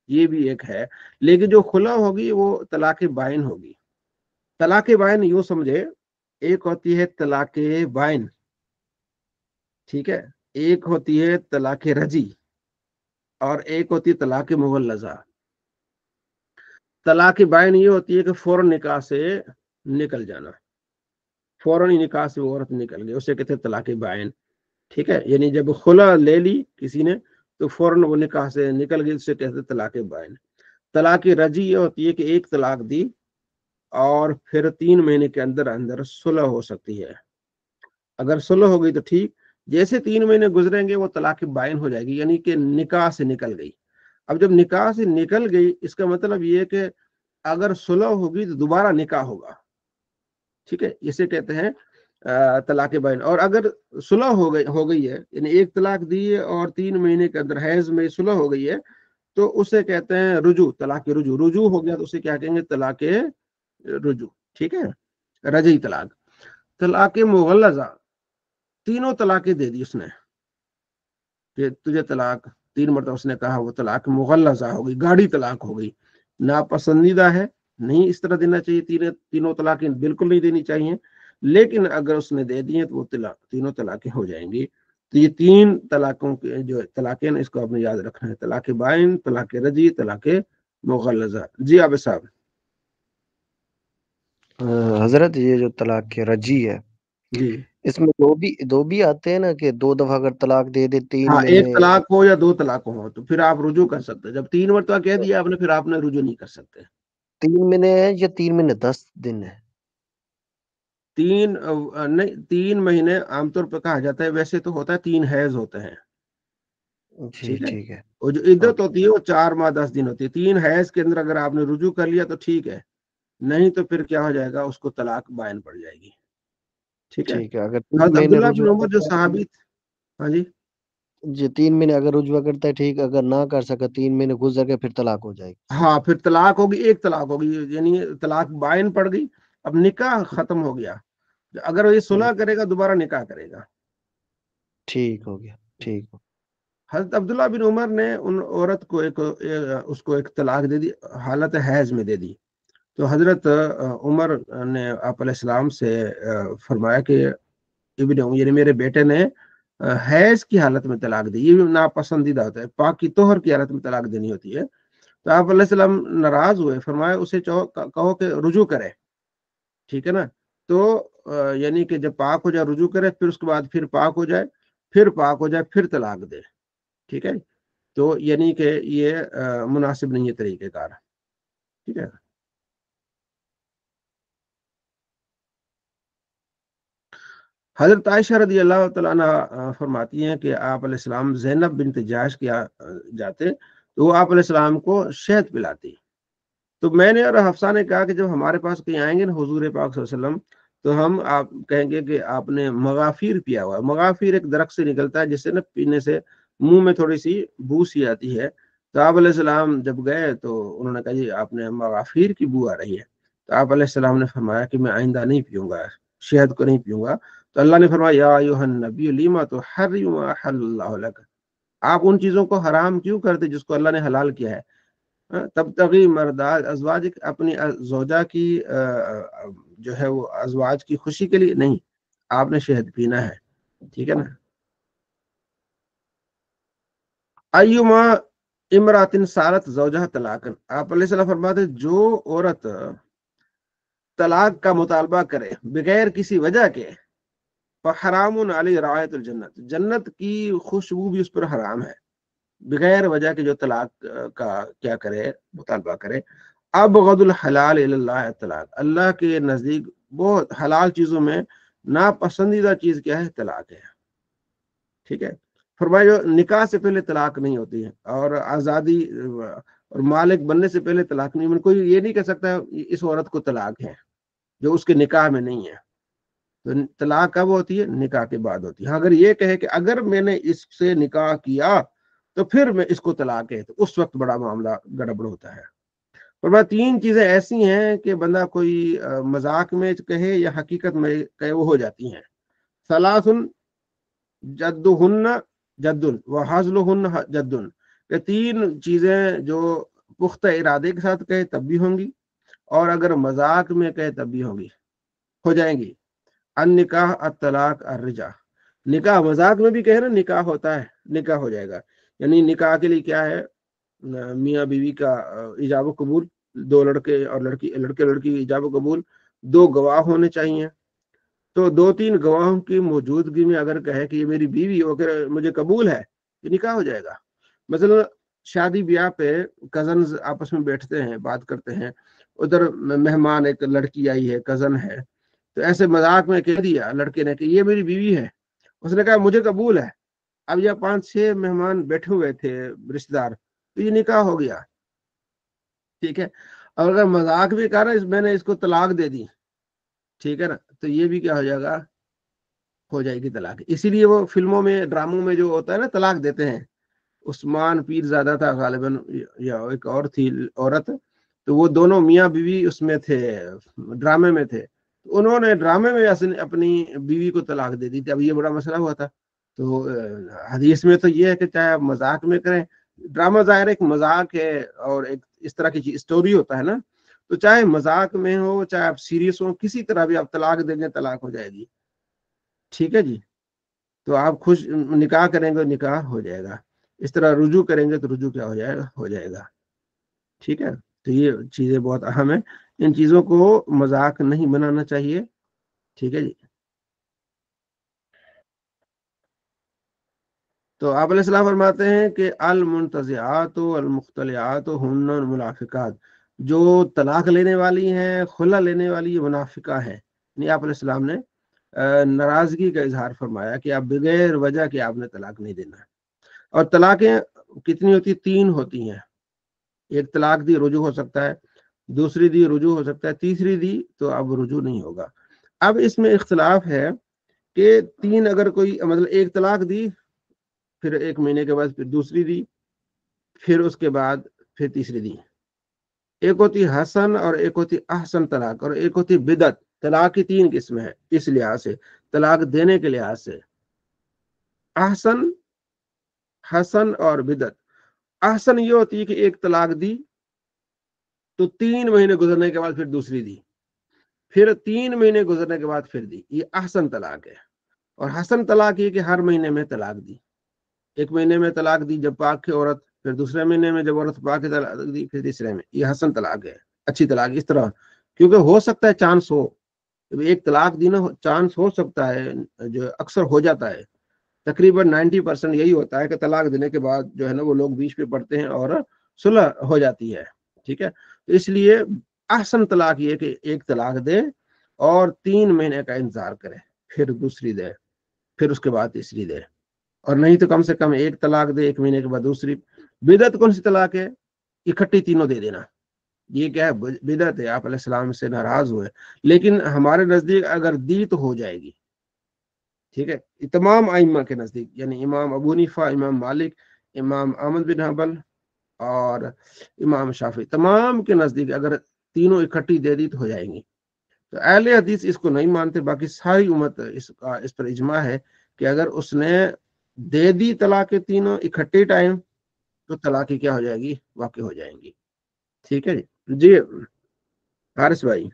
یہ بھی ایک ہے. لیکن جو خلا ہوگی وہ طلاق بائن ہوگی. طلاق بائن یوں سمجھے، ایک ہوتی ہے طلاق بائن، ٹھیک ہے، ایک ہوتی ہے طلاق رجی، اور ایک ہوتی ہے طلاق مغلظہ. طلاق بائن یہ ہوتی ہے کہ فوراً نکاح سے نکل جانا، فوراً ہی نکاح سے وہ عورت نکل گئی، اسے کہتے ہیں طلاق بائن. ٹھیک ہے. یعنی جب خلا لے لی کسی نے تو فوراً وہ نکاح سے نکل گئی، اسے کہتے ہیں طلاق بائن. طلاق رجی یہ ہوتی ہے کہ ایک طلاق دی اور پھر 3 مہینے کے اندر اندر صلح ہو سکتی ہے. اگر صلح ہو گئی تو ٹھیک، جیسے 3 مہینے گزریں گے وہ طلاق بائن ہو جائے گی، یعنی کہ نکاح سے نکل گئی. اب جب نکاح سے نکل گئی اس کا مطلب یہ کہ اگر صلح ہوگی تو دوبارہ نکاح ہوگا. ٹھیک ہے. اسے کہتے ہیں طلاق بائن. اور اگر صلح ہو گئی ہے، یعنی ایک طلاق دی ہے اور 3 مہینے کے اندر حیض میں صلح ہو گئی ہے، تو اسے کہتے ہیں رجوع. طلاق رجوع ہو گیا تو اسے کیا کہیں گے؟ طلاق رجوع. ٹھیک ہے. رجعی طلاق. طلاق مغلظہ، تینوں طلاقیں دے دی اس نے کہ تجھے طلاق 3 مرتبہ اس نے کہا، وہ طلاق مغلظہ ہو گئی، گاڑی طلاق ہو گئی. ناپسندیدہ ہے، نہیں اس طرح دینا چاہیے. تینوں طلاقیں بالکل نہیں دینی چاہیے، لیکن اگر اس نے دے دی ہیں تو وہ تینوں طلاقیں ہو جائیں گی. تو یہ 3 طلاقوں کے جو طلاقیں اس کو آپ نے یاد رکھنا ہے، طلاق بائن، طلاق رجعی، طلاق مغلظہ۔ جی عابد صاحب۔ حضرت یہ جو طلاق رجعی ہے جی اس میں دو بھی آتے ہیں نا، کہ 2 دفعہ اگر طلاق دے دے 3 ہاں، مہینے؟ 1 طلاق ہو یا 2 طلاق ہو تو پھر آپ رجوع کر سکتے، جب 3 مرتبہ کہہ دیا آپ نے پھر آپ نے رجوع نہیں کر سکتے۔ 3 مہینے ہے یا 3 مہینے 10 دن ہے؟ 3 مہینے عام طور پہ کہا جاتا ہے، ویسے تو ہوتا ہے 3 حیض ہوتے ہیں، جی ٹھیک ہے، ٹھیک ہے۔ اور جو عدت ہوتی ہے وہ 4 ماہ 10 دن ہوتی ہے۔ 3 حیض کے اندر اگر آپ نے رجوع کر لیا تو ٹھیک ہے، نہیں تو پھر کیا ہو جائے گا، اس کو طلاق بائن پڑ جائے گی، ٹھیک ہے۔ ٹھیک ہے، اگر 3 حضرت مہینے عبداللہ بن رجوع عمر جو کرتا صحابی، ہاں جی، ہے، جی 3 مہینے اگر رجوع کرتا ہے ٹھیک، اگر نہ کر سکا 3 مہینے گزر گئے پھر طلاق ہو جائے گی۔ ہاں پھر طلاق ہوگی، 1 طلاق ہوگی، یعنی طلاق بائن پڑ گئی، اب نکاح ختم ہو گیا۔ اگر یہ صلح کرے گا دوبارہ نکاح کرے گا۔ ٹھیک ہو گیا، ٹھیک ہو۔ حضرت عبداللہ بن عمر نے ان عورت کو اس کو ایک طلاق دے دی، حالت حیض میں دے دی۔ تو حضرت عمر نے آپ علیہ السلام سے فرمایا کہ ابن عمر یعنی میرے بیٹے نے حیض کی حالت میں طلاق دی، یہ بھی ناپسندیدہ ہوتا ہے، پاک کی طہر کی حالت میں طلاق دینی ہوتی ہے۔ تو آپ علیہ السلام ناراض ہوئے، فرمایا اسے کہو کہ رجوع کرے، ٹھیک ہے نا۔ تو یعنی کہ جب پاک ہو جائے رجوع کرے، پھر اس کے بعد پھر پاک ہو جائے، پھر پاک ہو جائے، پھر طلاق دے، ٹھیک ہے۔ تو یعنی کہ یہ مناسب نہیں ہے طریقہ کار، ٹھیک ہے۔ حضرت عائشہ رضی اللہ تعالیٰ عنہ فرماتی ہیں کہ آپ علیہ السلام زینب بنت جاش کے جاتے تو وہ آپ علیہ السلام کو شہد پلاتی۔ تو میں نے اور حفصہ نے کہا کہ جب ہمارے پاس کہیں آئیں گے نا حضور پاک صلی اللہ علیہ وسلم، تو ہم آپ کہیں گے کہ آپ نے مغافیر پیا ہوا ہے۔ مغافیر ایک درخت سے نکلتا ہے جس سے نا پینے سے منہ میں تھوڑی سی بو سی آتی ہے۔ تو آپ علیہ السلام جب گئے تو انہوں نے کہا جی آپ نے مغافیر کی بو آ رہی ہے۔ تو آپ علیہ السلام نے فرمایا کہ میں آئندہ نہیں پیوں گا، شہد کو نہیں پیوں گا۔ تو اللہ نے فرمایا یا ایھا النبی لما تحرم ما احل اللہ لک، آپ ان چیزوں کو حرام کیوں کرتے جس کو اللہ نے حلال کیا ہے۔ تبتغی مردات ازواج، اپنی زوجہ کی جو ہے وہ ازواج کی خوشی کے لیے نہیں، آپ نے شہد پینا ہے، ٹھیک ہے نا۔ ایما امرات سارت زوجہ طلاق، آپ علیہ السلام فرماتے جو عورت طلاق کا مطالبہ کرے بغیر کسی وجہ کے، فحرام علی رعایت الجنت، جنت کی خوشبو بھی اس پر حرام ہے، بغیر وجہ کے جو طلاق کا کیا کرے، مطالبہ کرے۔ ابغض الحلال الی اللہ طلاق، اللہ کے نزدیک بہت حلال چیزوں میں ناپسندیدہ چیز کیا ہے، طلاق ہے، ٹھیک ہے۔ فرمایا جو نکاح سے پہلے طلاق نہیں ہوتی ہے، اور آزادی اور مالک بننے سے پہلے طلاق نہیں، کوئی یہ نہیں کہہ سکتا اس عورت کو طلاق ہے جو اس کے نکاح میں نہیں ہے۔ تو طلاق کب ہوتی ہے؟ نکاح کے بعد ہوتی ہے۔ اگر یہ کہے کہ اگر میں نے اس سے نکاح کیا تو پھر میں اس کو طلاق ہے، تو اس وقت بڑا معاملہ گڑبڑ ہوتا ہے۔ اور 3 چیزیں ایسی ہیں کہ بندہ کوئی مذاق میں کہے یا حقیقت میں کہے وہ ہو جاتی ہیں۔ ثلاث جدہن جد وحزلہن جد، کہ 3 چیزیں جو پختہ ارادے کے ساتھ کہے تب بھی ہوں گی، اور اگر مذاق میں کہے تب بھی ہوں گی، ہو جائیں گی۔ النکاح الطلاق الرجع، نکاح مذاق میں بھی کہے نا نکاح ہوتا ہے، نکاح ہو جائے گا۔ یعنی نکاح کے لیے کیا ہے، میاں بیوی کا ایجاب و قبول، 2 لڑکے اور لڑکی، لڑکے لڑکی ایجاب و قبول، 2 گواہ ہونے چاہیے۔ تو 2-3 گواہوں کی موجودگی میں اگر کہے کہ یہ میری بیوی ہو کہ مجھے قبول ہے، یہ نکاح ہو جائے گا۔ مثلا شادی بیاہ پہ کزنز آپس میں بیٹھتے ہیں، بات کرتے ہیں، ادھر مہمان ایک لڑکی آئی ہے، کزن ہے، تو ایسے مذاق میں کہہ دیا لڑکے نے کہ یہ میری بیوی ہے، اس نے کہا مجھے قبول ہے۔ اب یہ 5-6 مہمان بیٹھے ہوئے تھے رشتے دار، تو یہ نکاح ہو گیا، ٹھیک ہے۔ اور اگر مذاق بھی کہا نا میں نے اس کو طلاق دے دی، ٹھیک ہے نا، تو یہ بھی کیا ہو جائے گا، ہو جائے گی طلاق۔ اسی لیے وہ فلموں میں ڈراموں میں جو ہوتا ہے نا طلاق دیتے ہیں، عثمان پیر زادہ تھا غالباً یا ایک اور تھی عورت، تو وہ دونوں میاں بیوی اس میں تھے، ڈرامے میں تھے، انہوں نے ڈرامے میں اپنی بیوی کو طلاق دے دی تھی۔ اب یہ بڑا مسئلہ ہوا تھا۔ تو حدیث میں تو یہ ہے کہ چاہے آپ مذاق میں کریں، ڈرامہ ظاہر ایک مذاق ہے اور ایک اس طرح کی اسٹوری ہوتا ہے نا، تو چاہے مذاق میں ہو چاہے آپ سیریس ہو، کسی طرح بھی آپ طلاق دیں گے طلاق ہو جائے گی، ٹھیک ہے جی۔ تو آپ خوش نکاح کریں گے نکاح ہو جائے گا، اس طرح رجوع کریں گے تو رجوع کیا ہو جائے گا. ٹھیک ہے، تو یہ چیزیں بہت اہم ہیں، ان چیزوں کو مذاق نہیں بنانا چاہیے. ٹھیک ہے جی. تو آپ علیہ السلام فرماتے ہیں کہ المنتزعات والمختلعات ہن المنافقات، جو طلاق لینے والی ہیں، خلا لینے والی منافقہ ہیں. یعنی آپ علیہ السلام نے ناراضگی کا اظہار فرمایا کہ آپ بغیر وجہ کے آپ نے طلاق نہیں دینا. اور طلاقیں کتنی ہوتی؟ 3 ہوتی ہیں. ایک طلاق دی رجوع ہو سکتا ہے، دوسری دی رجوع ہو سکتا ہے، تیسری دی تو اب رجوع نہیں ہوگا. اب اس میں اختلاف ہے کہ 3 اگر کوئی مطلب ایک طلاق دی، پھر 1 مہینے کے بعد پھر دوسری دی، پھر اس کے بعد پھر تیسری دی. ایک ہوتی حسن اور ایک ہوتی احسن طلاق، اور ایک ہوتی بدعت. طلاق کی 3 قسمیں ہیں اس لحاظ سے، طلاق دینے کے لحاظ سے: احسن، حسن اور بدعت. احسن یہ ہوتی ہے کہ ایک طلاق دی تو 3 مہینے گزرنے کے بعد پھر دوسری دی، پھر 3 مہینے گزرنے کے بعد پھر دی. یہ احسن طلاق ہے. اور حسن طلاق یہ کہ ہر مہینے میں طلاق دی. 1 مہینے میں طلاق دی جب پاک ہے عورت، پھر دوسرے مہینے میں جب عورت پاک ہے طلاق دی، پھر تیسرے میں. یہ حسن طلاق ہے، اچھی طلاق. اس طرح کیونکہ ہو سکتا ہے چانس ہو، ایک طلاق دی نا، چانس ہو سکتا ہے، جو اکثر ہو جاتا ہے، تقریباً 90% یہی ہوتا ہے کہ طلاق دینے کے بعد جو ہے نا وہ لوگ بیچ پہ پڑتے ہیں اور صلح ہو جاتی ہے. ٹھیک ہے، تو اس لیے احسن طلاق یہ کہ ایک طلاق دے اور 3 مہینے کا انتظار کرے، پھر دوسری دے، پھر اس کے بعد تیسری دے. اور نہیں تو کم سے کم ایک طلاق دے، 1 مہینے کے بعد دوسری. بدعت کون سی طلاق ہے؟ اکٹھی تینوں دے دینا. یہ کیا ہے؟ بدعت ہے. آپ علیہ السلام سے ناراض ہوئے، لیکن ہمارے نزدیک اگر دی تو ہو جائے گی. ٹھیک ہے، تمام ائمہ کے نزدیک، یعنی امام ابو حنیفہ، امام مالک، امام احمد بن حنبل اور امام شافعی، تمام کے نزدیک اگر تینوں اکٹھی دے دی تو ہو جائیں گی. تو اہل حدیث اس کو نہیں مانتے، باقی ساری امت اس پر اجماع ہے کہ اگر اس نے دے دی طلاق تینوں اکٹھے ٹائم تو طلاق کیا ہو جائے گی؟ واقع ہو جائیں گی. ٹھیک ہے جی. حارث بھائی،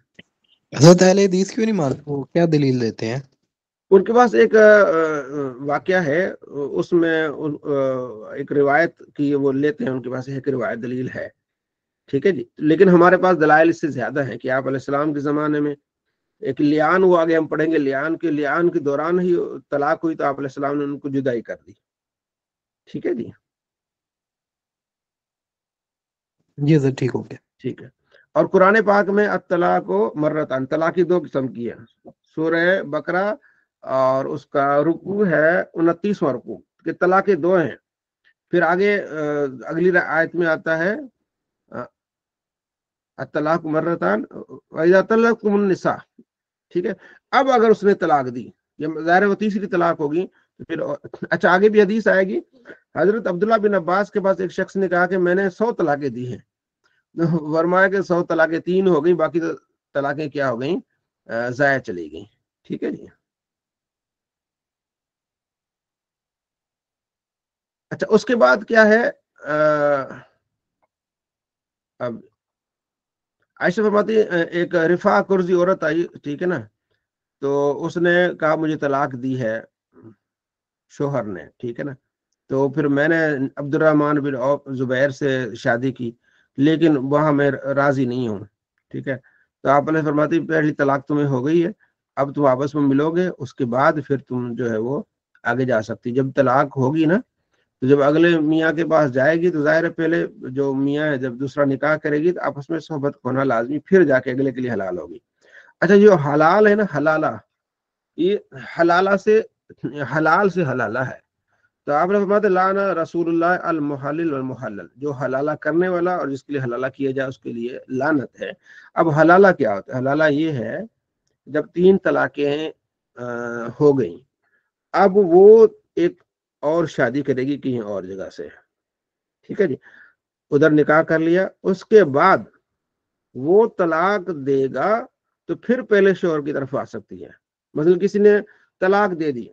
حضرت اہل حدیث کیوں نہیں مانتے؟ وہ کیا دلیل دیتے ہیں؟ ان کے پاس ایک واقعہ ہے، اس میں ایک روایت کی وہ لیتے ہیں، ان کے پاس ایک روایت دلیل ہے. ٹھیک ہے جی. لیکن ہمارے پاس دلائل اس سے زیادہ ہیں کہ آپ علیہ السلام کے زمانے میں ایک لیان ہوا، آگے ہم پڑھیں گے. لیان کے دوران ہی طلاق ہوئی تو آپ علیہ السلام نے ان کو جدائی کر دی. ٹھیک ہے جی. جی سر، ٹھیک ہو گیا. ٹھیک ہے. اور قرآن پاک میں الطلاق و مرتان، طلاق کی 2 قسم کی ہے. سورہ بقرہ اور اس کا رکوع ہے 29واں رکوع، کہ طلاق 2 ہیں. پھر آگے اگلی آیت میں آتا ہے الطلاق مرتان وَإِذَا طَلَّقْتُمُ النِّسَاءَ. ٹھیک ہے. اب اگر اس نے طلاق دی، یہ ظاہر وہ تیسری طلاق ہوگی تو پھر اچھا آگے بھی حدیث آئے گی. حضرت عبداللہ بن عباس کے پاس ایک شخص نے کہا کہ میں نے 100 طلاقیں دی ہیں. فرمایا کہ 100 طلاقیں 3 ہو گئی، باقی تو طلاقیں کیا ہو گئیں؟ ضائع چلی گئیں. ٹھیک ہے جی. اچھا اس کے بعد کیا ہے؟ اب عائشہ فرماتی ایک رفا کرزی عورت آئی، ٹھیک ہے نا، تو اس نے کہا مجھے طلاق دی ہے شوہر نے. ٹھیک ہے نا. تو پھر میں نے عبد الرحمن بن زبیر سے شادی کی، لیکن وہاں میں راضی نہیں ہوں. ٹھیک ہے. تو آپ نے فرماتی پہلی طلاق تمہیں ہو گئی ہے، اب تم آپس میں ملو گے، اس کے بعد پھر تم جو ہے وہ آگے جا سکتی. جب طلاق ہوگی نا تو جب اگلے میاں کے پاس جائے گی تو ظاہر ہے پہلے جو میاں ہے جب دوسرا نکاح کرے گی تو آپس میں صحبت ہونا لازمی، پھر جا کے اگلے کے لیے حلال ہوگی. اچھا جو حلال ہے نا، حلالہ، یہ حلالہ سے حلال سے حلالہ ہے. تو آپ نے فرمایا لانا رسول اللہ المحلل والمحلل، جو حلالہ کرنے والا اور جس کے لیے حلالہ کیا جائے اس کے لیے لعنت ہے. اب حلالہ کیا ہوتا ہے؟ حلالہ یہ ہے جب 3 طلاقیں ہو گئیں، اب وہ ایک اور شادی کرے گی کہیں اور جگہ سے. ٹھیک ہے جی. ادھر نکاح کر لیا، اس کے بعد وہ طلاق دے گا تو پھر پہلے شوہر کی طرف آ سکتی ہے. مثلا کسی نے طلاق دے دی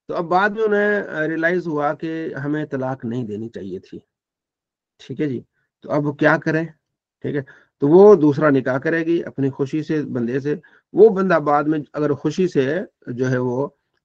تو اب بعد میں انہیں ریلائز ہوا کہ ہمیں طلاق نہیں دینی چاہیے تھی. ٹھیک ہے جی. تو اب کیا کریں؟ ٹھیک ہے. تو وہ دوسرا نکاح کرے گی اپنی خوشی سے بندے سے. وہ بندہ بعد میں اگر خوشی سے جو ہے وہ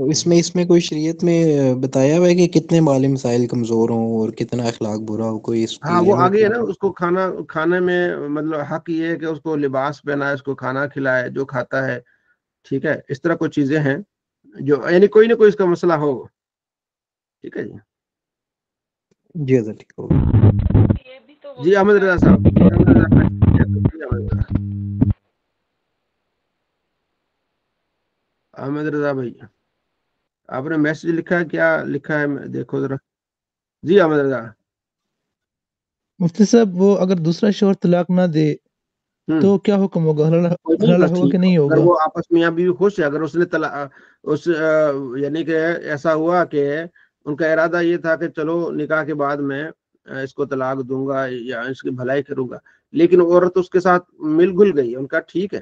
تو اس میں کوئی شریعت میں بتایا ہوا ہے کہ کتنے مالی مسائل کمزور ہوں اور کتنا اخلاق برا ہو، کوئی اس کی ہاں وہ لمٹ آگے ہے ہے؟ نا، اس کو کھانے میں مطلب حق یہ ہے کہ اس کو لباس پہنائے، اس کو کھانا کھلائے جو کھاتا ہے، ٹھیک ہے، اس طرح کوئی چیزیں ہیں جو یعنی کوئی نہ کوئی اس کا مسئلہ ہو، ٹھیک ہے جی۔ جی حضرت ٹھیک ہوگا۔ یہ بھی تو ہو جی احمد سکتا رضا ہے صاحب، احمد رضا جی احمد رضا، احمد رضا بھائی آپ نے میسج لکھا ہے، کیا لکھا ہے دیکھو ذرا۔ جی احمد رضا۔ مفتی صاحب وہ اگر دوسرا شوہر طلاق نہ دے ہوں تو کیا حکم ہوگا؟ کوئی نہیں، حلال بس ہوگا ٹھیک کہ ہو، نہیں اگر ہوگا؟ وہ آپس میں بھی خوش ہے، اگر اس نے اس یعنی کہ ایسا ہوا کہ ان کا ارادہ یہ تھا کہ چلو نکاح کے بعد میں اس کو طلاق دوں گا یا اس کی بھلائی کروں گا، لیکن عورت اس کے ساتھ مل گل گئی، ان کا ٹھیک ہے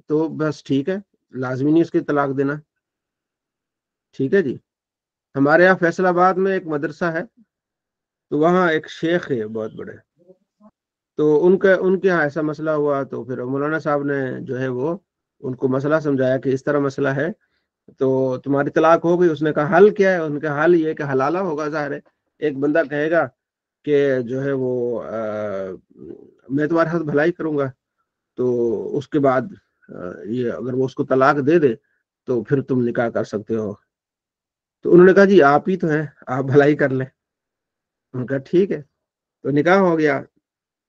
تو بس ٹھیک ہے، لازمی نہیں اس کی طلاق دینا، ٹھیک ہے جی۔ ہمارے یہاں فیصل آباد میں ایک مدرسہ ہے، تو وہاں ایک شیخ ہے بہت بڑے، تو ان کے یہاں ایسا مسئلہ ہوا، تو پھر مولانا صاحب نے جو ہے وہ ان کو مسئلہ سمجھایا کہ اس طرح مسئلہ ہے، تو تمہاری طلاق ہو گئی۔ اس نے کہا حل کیا ہے؟ ان کا حل یہ کہ حلالہ ہوگا، ظاہر ہے ایک بندہ کہے گا کہ جو ہے وہ میں تمہارے ساتھ بھلائی کروں گا، تو اس کے بعد یہ اگر وہ اس کو طلاق دے دے تو پھر تم نکاح کر سکتے ہو۔ تو انہوں نے کہا جی آپ ہی تو ہیں، آپ بھلائی کر لیں۔ ان کا ٹھیک ہے، تو نکاح ہو گیا۔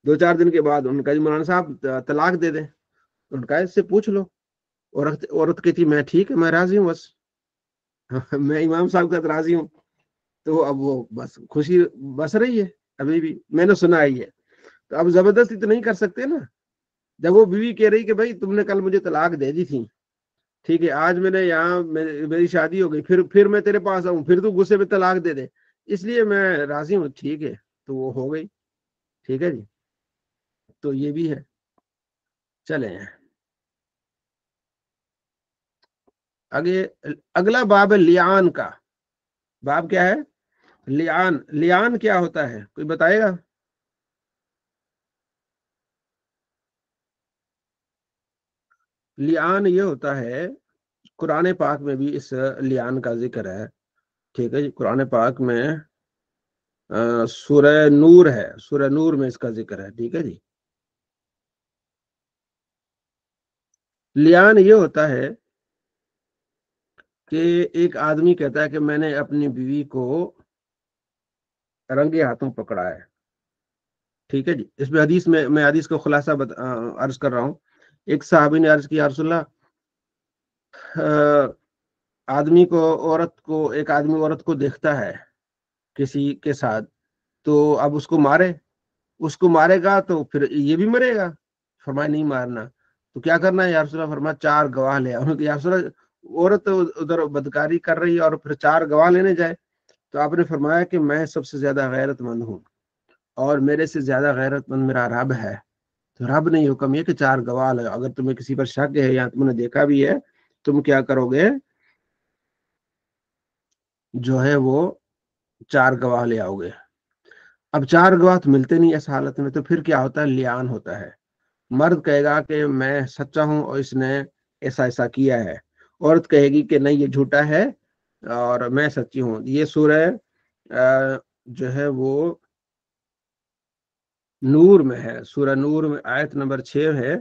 2-4 دن کے بعد ان کا جی مولانا صاحب طلاق دے دیں، ان کا اس سے پوچھ لو۔ عورت کہتی میں ٹھیک ہے، میں راضی ہوں، بس میں امام صاحب کا راضی ہوں۔ تو اب وہ بس خوشی بس رہی ہے، ابھی بھی میں نے سنا ہی ہے۔ تو اب زبردستی تو نہیں کر سکتے نا، جب وہ بیوی کہہ رہی کہ بھائی تم نے کل مجھے طلاق دے دی تھی، ٹھیک ہے، آج میں نے یہاں میری شادی ہو گئی، پھر میں تیرے پاس آؤں، پھر تو غصے میں طلاق دے دے، اس لیے میں راضی ہوں، ٹھیک ہے، تو وہ ہو گئی، ٹھیک ہے جی۔ تو یہ بھی ہے، چلیں آگے۔ اگلا باب ہے لیان کا۔ باب کیا ہے؟ لیان۔ لیان کیا ہوتا ہے، کوئی بتائے گا؟ لیان یہ ہوتا ہے، قرآن پاک میں بھی اس لیان کا ذکر ہے، ٹھیک ہے جی۔ قرآن پاک میں سورہ نور ہے، سورہ نور میں اس کا ذکر ہے، ٹھیک ہے جی۔ لیان یہ ہوتا ہے کہ ایک آدمی کہتا ہے کہ میں نے اپنی بیوی کو رنگے ہاتھوں پکڑا ہے، ٹھیک ہے جی۔ اس میں حدیث میں حدیث کا خلاصہ عرض کر رہا ہوں۔ ایک صحابی نے عرض کیا یا رسول اللہ، آدمی کو ایک آدمی عورت کو دیکھتا ہے کسی کے ساتھ، تو اب اس کو مارے گا تو پھر یہ بھی مرے گا؟ فرمایا نہیں مارنا۔ تو کیا کرنا ہے یا رسول اللہ؟ فرمایا 4 گواہ لے آؤ۔ یا رسول اللہ، عورت ادھر بدکاری کر رہی ہے اور پھر 4 گواہ لینے جائے؟ تو آپ نے فرمایا کہ میں سب سے زیادہ غیرت مند ہوں، اور میرے سے زیادہ غیرت مند میرا رب ہے، تو رب نے حکم یہ کہ 4 گواہ لے۔ اگر تمہیں کسی پر شک ہے یا تم نے دیکھا بھی ہے، تم کیا کرو گے؟ جو ہے وہ 4 گواہ لے آؤ گے۔ اب 4 گواہ تو ملتے نہیں اس حالت میں، تو پھر کیا ہوتا ہے؟ لیان ہوتا ہے۔ مرد کہے گا کہ میں سچا ہوں اور اس نے ایسا ایسا کیا ہے، عورت کہے گی کہ نہیں یہ جھوٹا ہے اور میں سچی ہوں۔ یہ سورہ جو ہے وہ نور میں ہے، سورہ نور میں آیت نمبر 6 ہے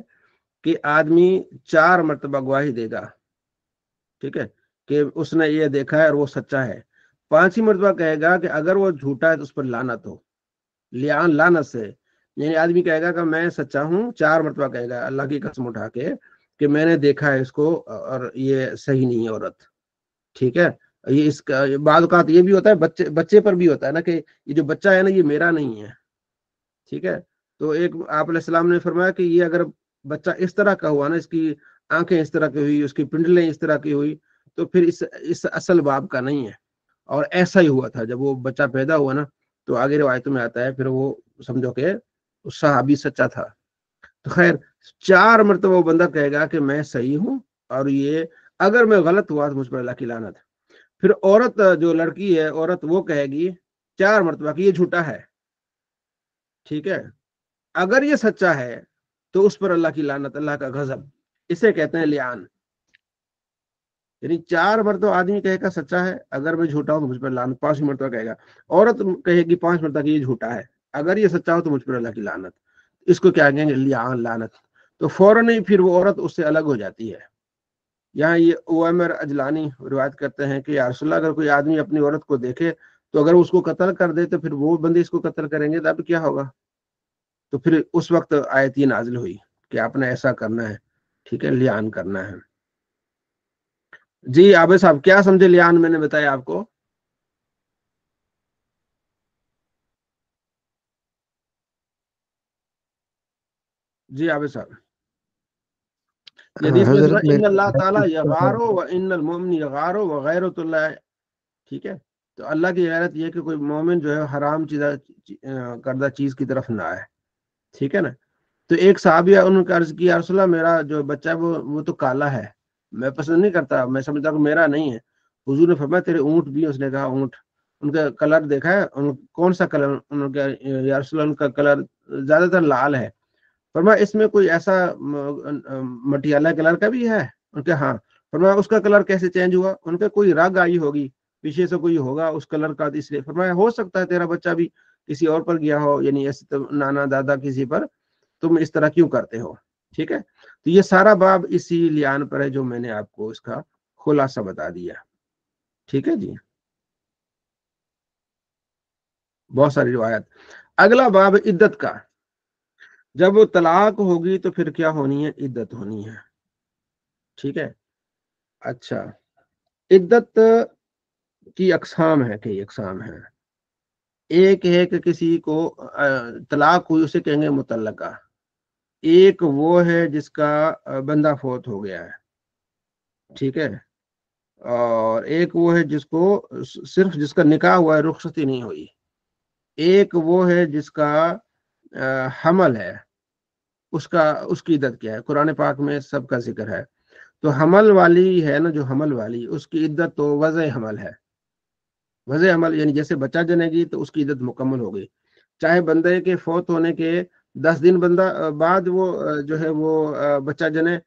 کہ آدمی 4 مرتبہ گواہی دے گا، ٹھیک ہے، کہ اس نے یہ دیکھا ہے اور وہ سچا ہے۔ 5ویں مرتبہ کہے گا کہ اگر وہ جھوٹا ہے تو اس پر لعنت ہو۔ لیان لعنت سے، یعنی آدمی کہے گا کہ میں سچا ہوں، 4 مرتبہ کہے گا اللہ کی قسم اٹھا کے کہ میں نے دیکھا ہے اس کو اور یہ صحیح نہیں ہے عورت، ٹھیک ہے۔ یہ اس کا بعض اوقات یہ بھی ہوتا ہے، بچے پر بھی ہوتا ہے نا، کہ یہ جو بچہ ہے نا یہ میرا نہیں ہے، ٹھیک ہے۔ تو ایک آپ علیہ السلام نے فرمایا کہ یہ اگر بچہ اس طرح کا ہوا نا، اس کی آنکھیں اس طرح کی ہوئی، اس کی پنڈلیں اس طرح کی ہوئی، تو پھر اس اصل باپ کا نہیں ہے۔ اور ایسا ہی ہوا تھا، جب وہ بچہ پیدا ہوا نا، تو آگے روایتوں میں آتا ہے پھر وہ سمجھو کہ صحابی سچا تھا۔ تو خیر 4 مرتبہ وہ بندہ کہے گا کہ میں صحیح ہوں، اور یہ اگر میں غلط ہوا تو مجھ پر اللہ کی لعنت۔ پھر عورت جو لڑکی ہے، عورت وہ کہے گی 4 مرتبہ کہ یہ جھوٹا ہے، ٹھیک ہے۔ اگر یہ سچا ہے تو اس پر اللہ کی لعنت، اللہ کا غضب، اسے کہتے ہیں لیان، یعنی 4 مرتبہ آدمی کہے گا سچا ہے، اگر میں جھوٹا ہوں تو مجھ پر لعنت، 5 مرتبہ کہے گا. عورت کہے گی 5 مرتبہ کہ یہ جھوٹا ہے، اگر یہ سچا ہو تو مجھ پر اللہ کی لعنت. اس کو کیا کہیں گے؟ لعان، لعنت. تو فوراً ہی پھر وہ عورت اس سے الگ ہو جاتی ہے. یہاں یہ اویمر اجلانی روایت کرتے ہیں کہ یا رسول اللہ، اگر کوئی آدمی اپنی عورت کو دیکھے تو اگر اس کو قتل کر دے تو پھر وہ بندے اس کو قتل کریں گے، تو اب کیا ہوگا؟ تو پھر اس وقت آیت یہ نازل ہوئی کہ آپ نے ایسا کرنا ہے، ٹھیک ہے، لیان کرنا ہے. جی عابد صاحب، کیا سمجھے لیان میں نے بتایا آپ کو؟ جی عابد صاحب، حدیث میں حضرت ان اللہ میرے تعالیٰ یغارو و ان المؤمن یغارو و غیرۃ اللہ، ٹھیک ہے. تو اللہ کی غیرت یہ کہ کوئی مومن جو ہے حرام کردہ چیز کی طرف نہ آئے، ٹھیک ہے نا. تو ایک صحابی انہوں نے عرض کی، یا رسول اللہ میرا جو بچہ ہے وہ تو کالا ہے، میں پسند نہیں کرتا، میں سمجھتا کہ میرا نہیں ہے. حضور نے فرمایا تیرے اونٹ بھی. اس نے کہا اونٹ، ان کا کلر دیکھا ہے؟ کون سا کلر؟ انہوں نے کہا یا رسول اللہ ان کا کلر زیادہ تر لال ہے. فرمایا اس میں کوئی ایسا مٹیالہ کلر کا بھی ہے؟ ان کے ہاں. فرمایا اس کا کلر کیسے چینج ہوا؟ ان کا کوئی رگ آئی ہوگی پیچھے سے، کوئی ہوگا اس کلر کا، اس لیے. فرمایا ہو سکتا ہے تیرا بچہ بھی کسی اور پر گیا ہو، یعنی ایسے نانا دادا کسی پر، تم اس طرح کیوں کرتے ہو؟ ٹھیک ہے. تو یہ سارا باب اسی لیان پر ہے جو میں نے آپ کو اس کا خلاصہ بتا دیا. ٹھیک ہے جی، بہت ساری روایت. اگلا باب عدت کا. جب طلاق ہوگی تو پھر کیا ہونی ہے؟ عدت ہونی ہے. ٹھیک ہے. اچھا، عدت کی اقسام ہے، کئی اقسام ہے. ایک ہے کہ کسی کو طلاق ہوئی اسے کہیں گے مطلقہ. ایک وہ ہے جس کا بندہ فوت ہو گیا ہے، ٹھیک ہے. اور ایک وہ ہے جس کو صرف جس کا نکاح ہوا ہے، رخصتی نہیں ہوئی. ایک وہ ہے جس کا حمل ہے، اس کی عدت کیا ہے؟ قرآن پاک میں سب کا ذکر ہے. تو حمل والی ہے نا، جو حمل والی، اس کی عدت تو وضع حمل ہے. وضع حمل یعنی جیسے بچہ جنے گی تو اس کی عدت مکمل ہو گئی، چاہے بندے کے فوت ہونے کے 10 دن بعد وہ جو ہے وہ بچہ جنے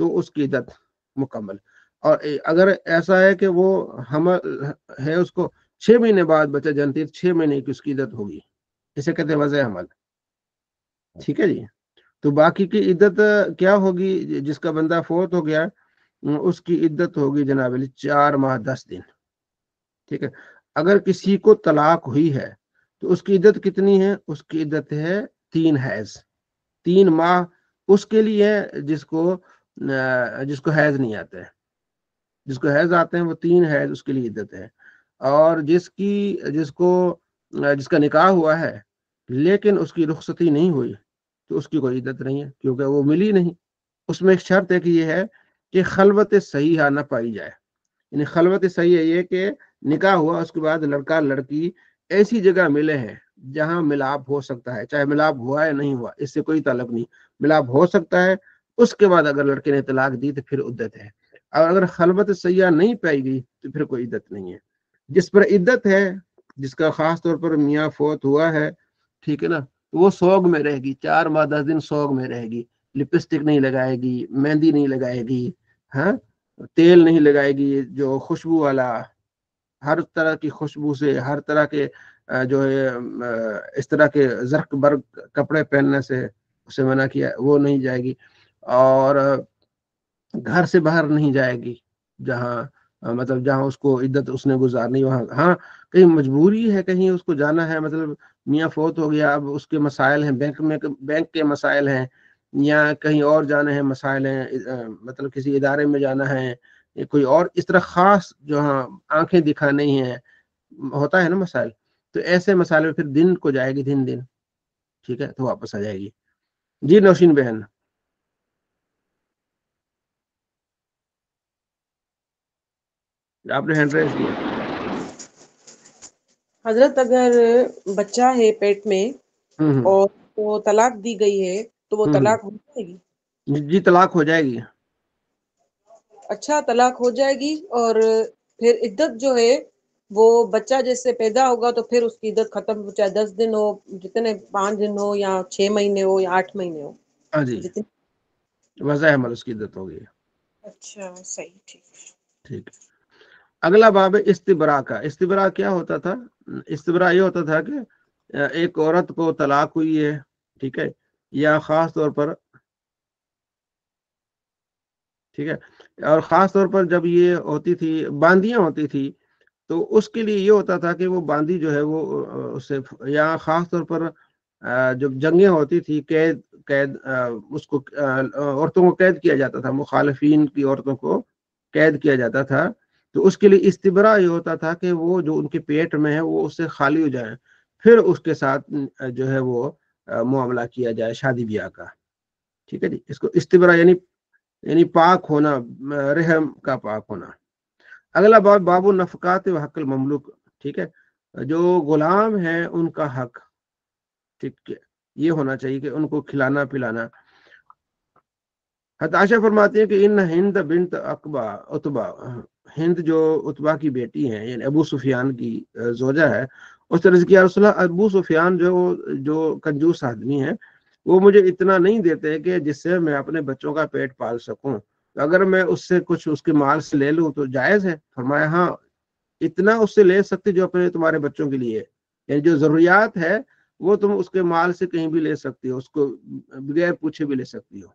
تو اس کی عدت مکمل. اور اگر ایسا ہے کہ وہ حمل ہے، اس کو 6 مہینے بعد بچہ جنتی ہے، 6 مہینے کی اس کی عدت ہوگی، اسے کہتے ہیں وضع حمل. ٹھیک ہے جی. تو باقی کی عدت کیا ہوگی؟ جس کا بندہ فوت ہو گیا اس کی عدت ہوگی جناب علی 4 ماہ 10 دن. ٹھیک ہے. اگر کسی کو طلاق ہوئی ہے تو اس کی عدت کتنی ہے؟ اس کی عدت ہے 3 حیض، 3 ماہ. اس کے لیے جس کو حیض نہیں آتے، جس کو حیض آتے ہیں وہ 3 حیض اس کے لیے عدت ہے. اور جس کا نکاح ہوا ہے لیکن اس کی رخصتی نہیں ہوئی تو اس کی کوئی عدت نہیں ہے، کیونکہ وہ ملی نہیں. اس میں ایک شرط ہے کہ یہ ہے کہ خلوت صحیحہ نہ پائی جائے. یعنی خلوت صحیح ہے یہ کہ نکاح ہوا، اس کے بعد لڑکا لڑکی ایسی جگہ ملے ہیں جہاں ملاپ ہو سکتا ہے، چاہے ملاپ ہوا یا نہیں ہوا اس سے کوئی تعلق نہیں، ملاپ ہو سکتا ہے. اس کے بعد اگر لڑکے نے طلاق دی تو پھر عدت ہے. اور اگر خلوت صحیحہ نہیں پائی گئی تو پھر کوئی عدت نہیں ہے. جس پر عدت ہے، جس کا خاص طور پر میاں فوت ہوا ہے، ٹھیک ہے نا، وہ سوگ میں رہے گی، 4 ماہ 10 دن سوگ میں رہے گی. لپسٹک نہیں لگائے گی، مہندی نہیں لگائے گی، ہاں، تیل نہیں لگائے گی جو خوشبو والا، ہر طرح کی خوشبو سے، ہر طرح کے جو ہے اس طرح کے زرق برق کپڑے پہننے سے اسے منع کیا، وہ نہیں جائے گی. اور گھر سے باہر نہیں جائے گی، جہاں اس کو عدت اس نے گزارنی وہاں. ہاں، کہیں مجبوری ہے، کہیں اس کو جانا ہے، مطلب میاں فوت ہو گیا، اب اس کے مسائل ہیں، بینک کے مسائل ہیں، یا کہیں اور جانا ہے، مسائل ہیں، مطلب کسی ادارے میں جانا ہے، کوئی اور اس طرح خاص جو آنکھیں دکھانی ہیں، ہوتا ہے نا مسائل. تو ایسے مسائل میں پھر دن کو جائے گی، دن. ٹھیک ہے، تو واپس آ جائے گی. جی نوشین بہن، آپ نے ہینڈ ریز کیا. حضرت اگر بچہ ہے پیٹ میں ہوں اور وہ طلاق دی گئی ہے تو وہ طلاق ہو جائے گی؟ جی طلاق ہو جائے گی. اچھا، طلاق ہو جائے گی. اور پھر عدت جو ہے وہ بچہ جیسے پیدا ہوگا تو پھر اس کی عدت ختم ہو، چاہے 10 دن ہو، جتنے 5 دن ہو، یا 6 مہینے ہو، یا 8 مہینے ہو، ہاں جی، جتنی. وضع حمل اس کی عدت ہوگی. اچھا، صحیح، ٹھیک. ٹھیک ہے. اگلا باب ہے استبرا کا. استبرا کیا ہوتا تھا؟ استبرا یہ ہوتا تھا کہ ایک عورت کو طلاق ہوئی ہے، ٹھیک ہے، یا خاص طور پر، ٹھیک ہے، اور خاص طور پر جب یہ ہوتی تھی باندیاں ہوتی تھی تو اس کے لیے یہ ہوتا تھا کہ وہ باندی جو ہے وہ اس سے، یا خاص طور پر جب جنگیں ہوتی تھی، قید اس کو عورتوں کو قید کیا جاتا تھا، مخالفین کی عورتوں کو قید کیا جاتا تھا، تو اس کے لیے استبرا یہ ہوتا تھا کہ وہ جو ان کے پیٹ میں ہے وہ اس سے خالی ہو جائے، پھر اس کے ساتھ جو ہے وہ معاملہ کیا جائے شادی بیاہ کا. ٹھیک ہے جی. اس کو استبرا یعنی پاک ہونا، رحم کا پاک ہونا. اگلا باب باب النفقات و حق المملوک. ٹھیک ہے، جو غلام ہیں ان کا حق، ٹھیک ہے، یہ ہونا چاہیے کہ ان کو کھلانا پلانا. عائشہ فرماتی ہے کہ ان ہند بنت عتبہ، ہند جو عتبہ کی بیٹی ہیں، یعنی ابو سفیان کی زوجہ ہے، اس نے عرض کیا رسول اللہ، ابو سفیان جو کنجوس آدمی ہے، وہ مجھے اتنا نہیں دیتے کہ جس سے میں اپنے بچوں کا پیٹ پال سکوں، اگر میں اس سے کچھ اس کے مال سے لے لوں تو جائز ہے؟ فرمایا ہاں، اتنا اس سے لے سکتے جو اپنے تمہارے بچوں کے لیے، یعنی جو ضروریات ہے وہ تم اس کے مال سے کہیں بھی لے سکتی ہو، اس کو بغیر پوچھے بھی لے سکتی ہو.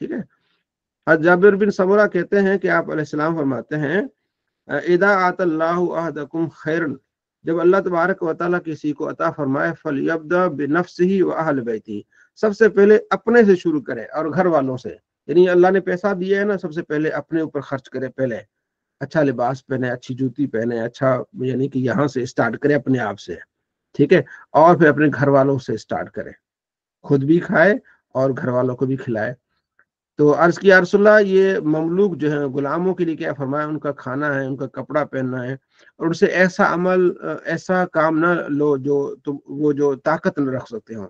ٹھیک ہے. جابر بن سمرہ کہتے ہیں کہ آپ علیہ السلام فرماتے ہیں اذا آت اللہ احدکم خیرا، جب اللہ تبارک و تعالیٰ کسی کو عطا فرمائے، فلیبدأ بنفسہ واہل بیتہ، سب سے پہلے اپنے سے شروع کرے اور گھر والوں سے. یعنی اللہ نے پیسہ دیا ہے نا، سب سے پہلے اپنے اوپر خرچ کرے، پہلے اچھا لباس پہنے، اچھی جوتی پہنے، اچھا، یعنی کہ یہاں سے اسٹارٹ کرے اپنے آپ سے، ٹھیک ہے، اور پھر اپنے گھر والوں سے اسٹارٹ کرے، خود بھی کھائے اور گھر والوں کو بھی کھلائے. تو عرض کیا رسول اللہ، یہ مملوک جو ہیں غلاموں کے لیے کیا فرمایا؟ ان کا کھانا ہے، ان کا کپڑا پہننا ہے، اور ان سے ایسا عمل، ایسا کام نہ لو وہ جو طاقت نہ رکھ سکتے ہوں.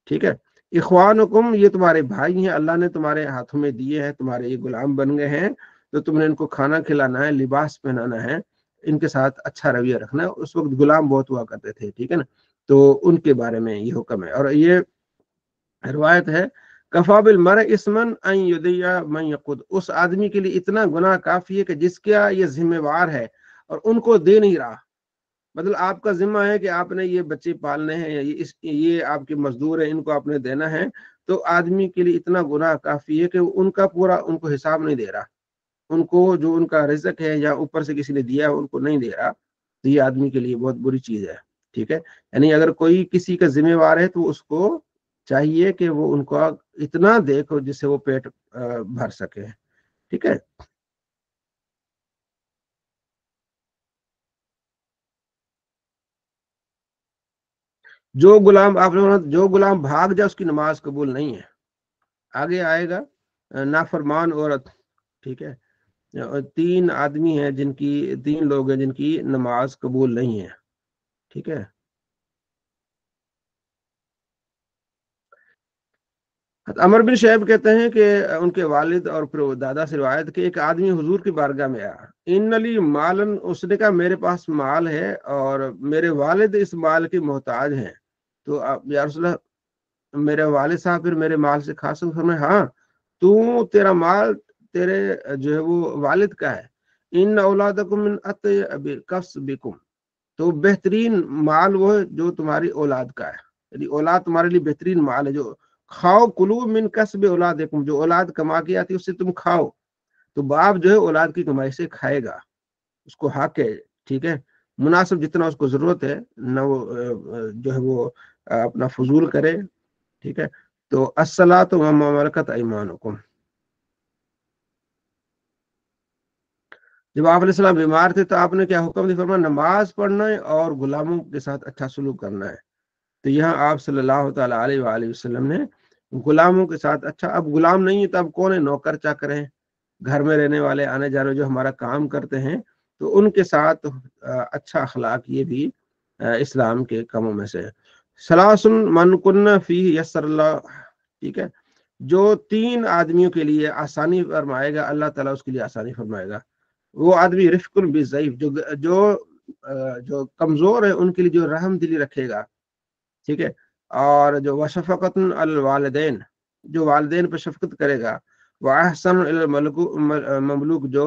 ٹھیک ہے. اخوانکم، یہ تمہارے بھائی ہیں، اللہ نے تمہارے ہاتھوں میں دیے ہیں، تمہارے یہ غلام بن گئے ہیں، تو تم نے ان کو کھانا کھلانا ہے، لباس پہنانا ہے، ان کے ساتھ اچھا رویہ رکھنا ہے. اس وقت غلام بہت ہوا کرتے تھے، ٹھیک ہے نا، تو ان کے بارے میں یہ حکم ہے. اور یہ روایت ہے کفا بالمرء اثما ان یضیع من یقود، اس آدمی کے لیے اتنا گناہ کافی ہے کہ جس کا یہ ذمہ وار ہے اور ان کو دے نہیں رہا. مطلب آپ کا ذمہ ہے کہ آپ نے یہ بچے پالنے ہیں، یہ آپ کے مزدور ہیں، ان کو آپ نے دینا ہے، تو آدمی کے لیے اتنا گناہ کافی ہے کہ ان کا پورا ان کو حساب نہیں دے رہا، ان کو جو ان کا رزق ہے یا اوپر سے کسی نے دیا ہے ان کو نہیں دے رہا، تو یہ آدمی کے لیے بہت بری چیز ہے. ٹھیک ہے. یعنی اگر کوئی کسی کا ذمہ وار ہے تو اس کو چاہیے کہ وہ ان کو اتنا دے جس سے وہ پیٹ بھر سکے. ٹھیک ہے. جو غلام، آپ نے جو غلام بھاگ جائے اس کی نماز قبول نہیں ہے. آگے آئے گا نافرمان عورت. ٹھیک ہے. تین آدمی ہیں تین لوگ ہیں جن کی نماز قبول نہیں ہے. ٹھیک ہے. عمر بن شعیب کہتے ہیں کہ ان کے والد اور پھر دادا سے روایت کہ ایک آدمی حضور کی بارگاہ میں آیا، ان لی مالن، اس نے کہا میرے پاس مال ہے اور میرے والد اس مال کے محتاج ہیں، تو یا رسول اللہ میرے والد صاحب پھر میرے مال سے کھا سکتے؟ فرمایا ہاں، تیرا مال تیرے جو ہے وہ والد کا ہے. ان اولادکم من اطیب کسبکم، تو بہترین مال وہ ہے جو تمہاری اولاد کا ہے، یعنی اولاد تمہارے لیے بہترین مال ہے. جو کھاؤ، کلو من کسب اولادکم، جو اولاد کما کے آتی ہے اس سے تم کھاؤ. تو باپ جو ہے اولاد کی کمائی سے کھائے گا، اس کو حق ہے. ٹھیک ہے. مناسب جتنا اس کو ضرورت ہے، نہ وہ جو ہے وہ اپنا فضول کرے. ٹھیک ہے. تو الصلاۃ وما ملکت ایمانکم، جب آپ علیہ السلام بیمار تھے تو آپ نے کیا حکم دیا؟ فرمایا نماز پڑھنا ہے اور غلاموں کے ساتھ اچھا سلوک کرنا ہے. تو یہاں آپ صلی اللہ تعالیٰ علیہ وآلہ وسلم نے غلاموں کے ساتھ اچھا، اب غلام نہیں ہے تو اب کون ہے؟ نوکر چاکر ہیں، گھر میں رہنے والے، آنے جانے جو ہمارا کام کرتے ہیں، تو ان کے ساتھ اچھا اخلاق یہ بھی اسلام کے کاموں میں سے. ثلاث من کن فیہ یسر اللہ، ٹھیک ہے، جو تین آدمیوں کے لیے آسانی فرمائے گا اللہ تعالیٰ، اس کے لیے آسانی فرمائے گا. وہ آدمی رفق بالضعیف، جو کمزور ہے ان کے لیے جو رحم دلی رکھے گا. ٹھیک ہے. اور جو وشفقت الوالدین، جو والدین پر شفقت کرے گا. واحسن المملوک، جو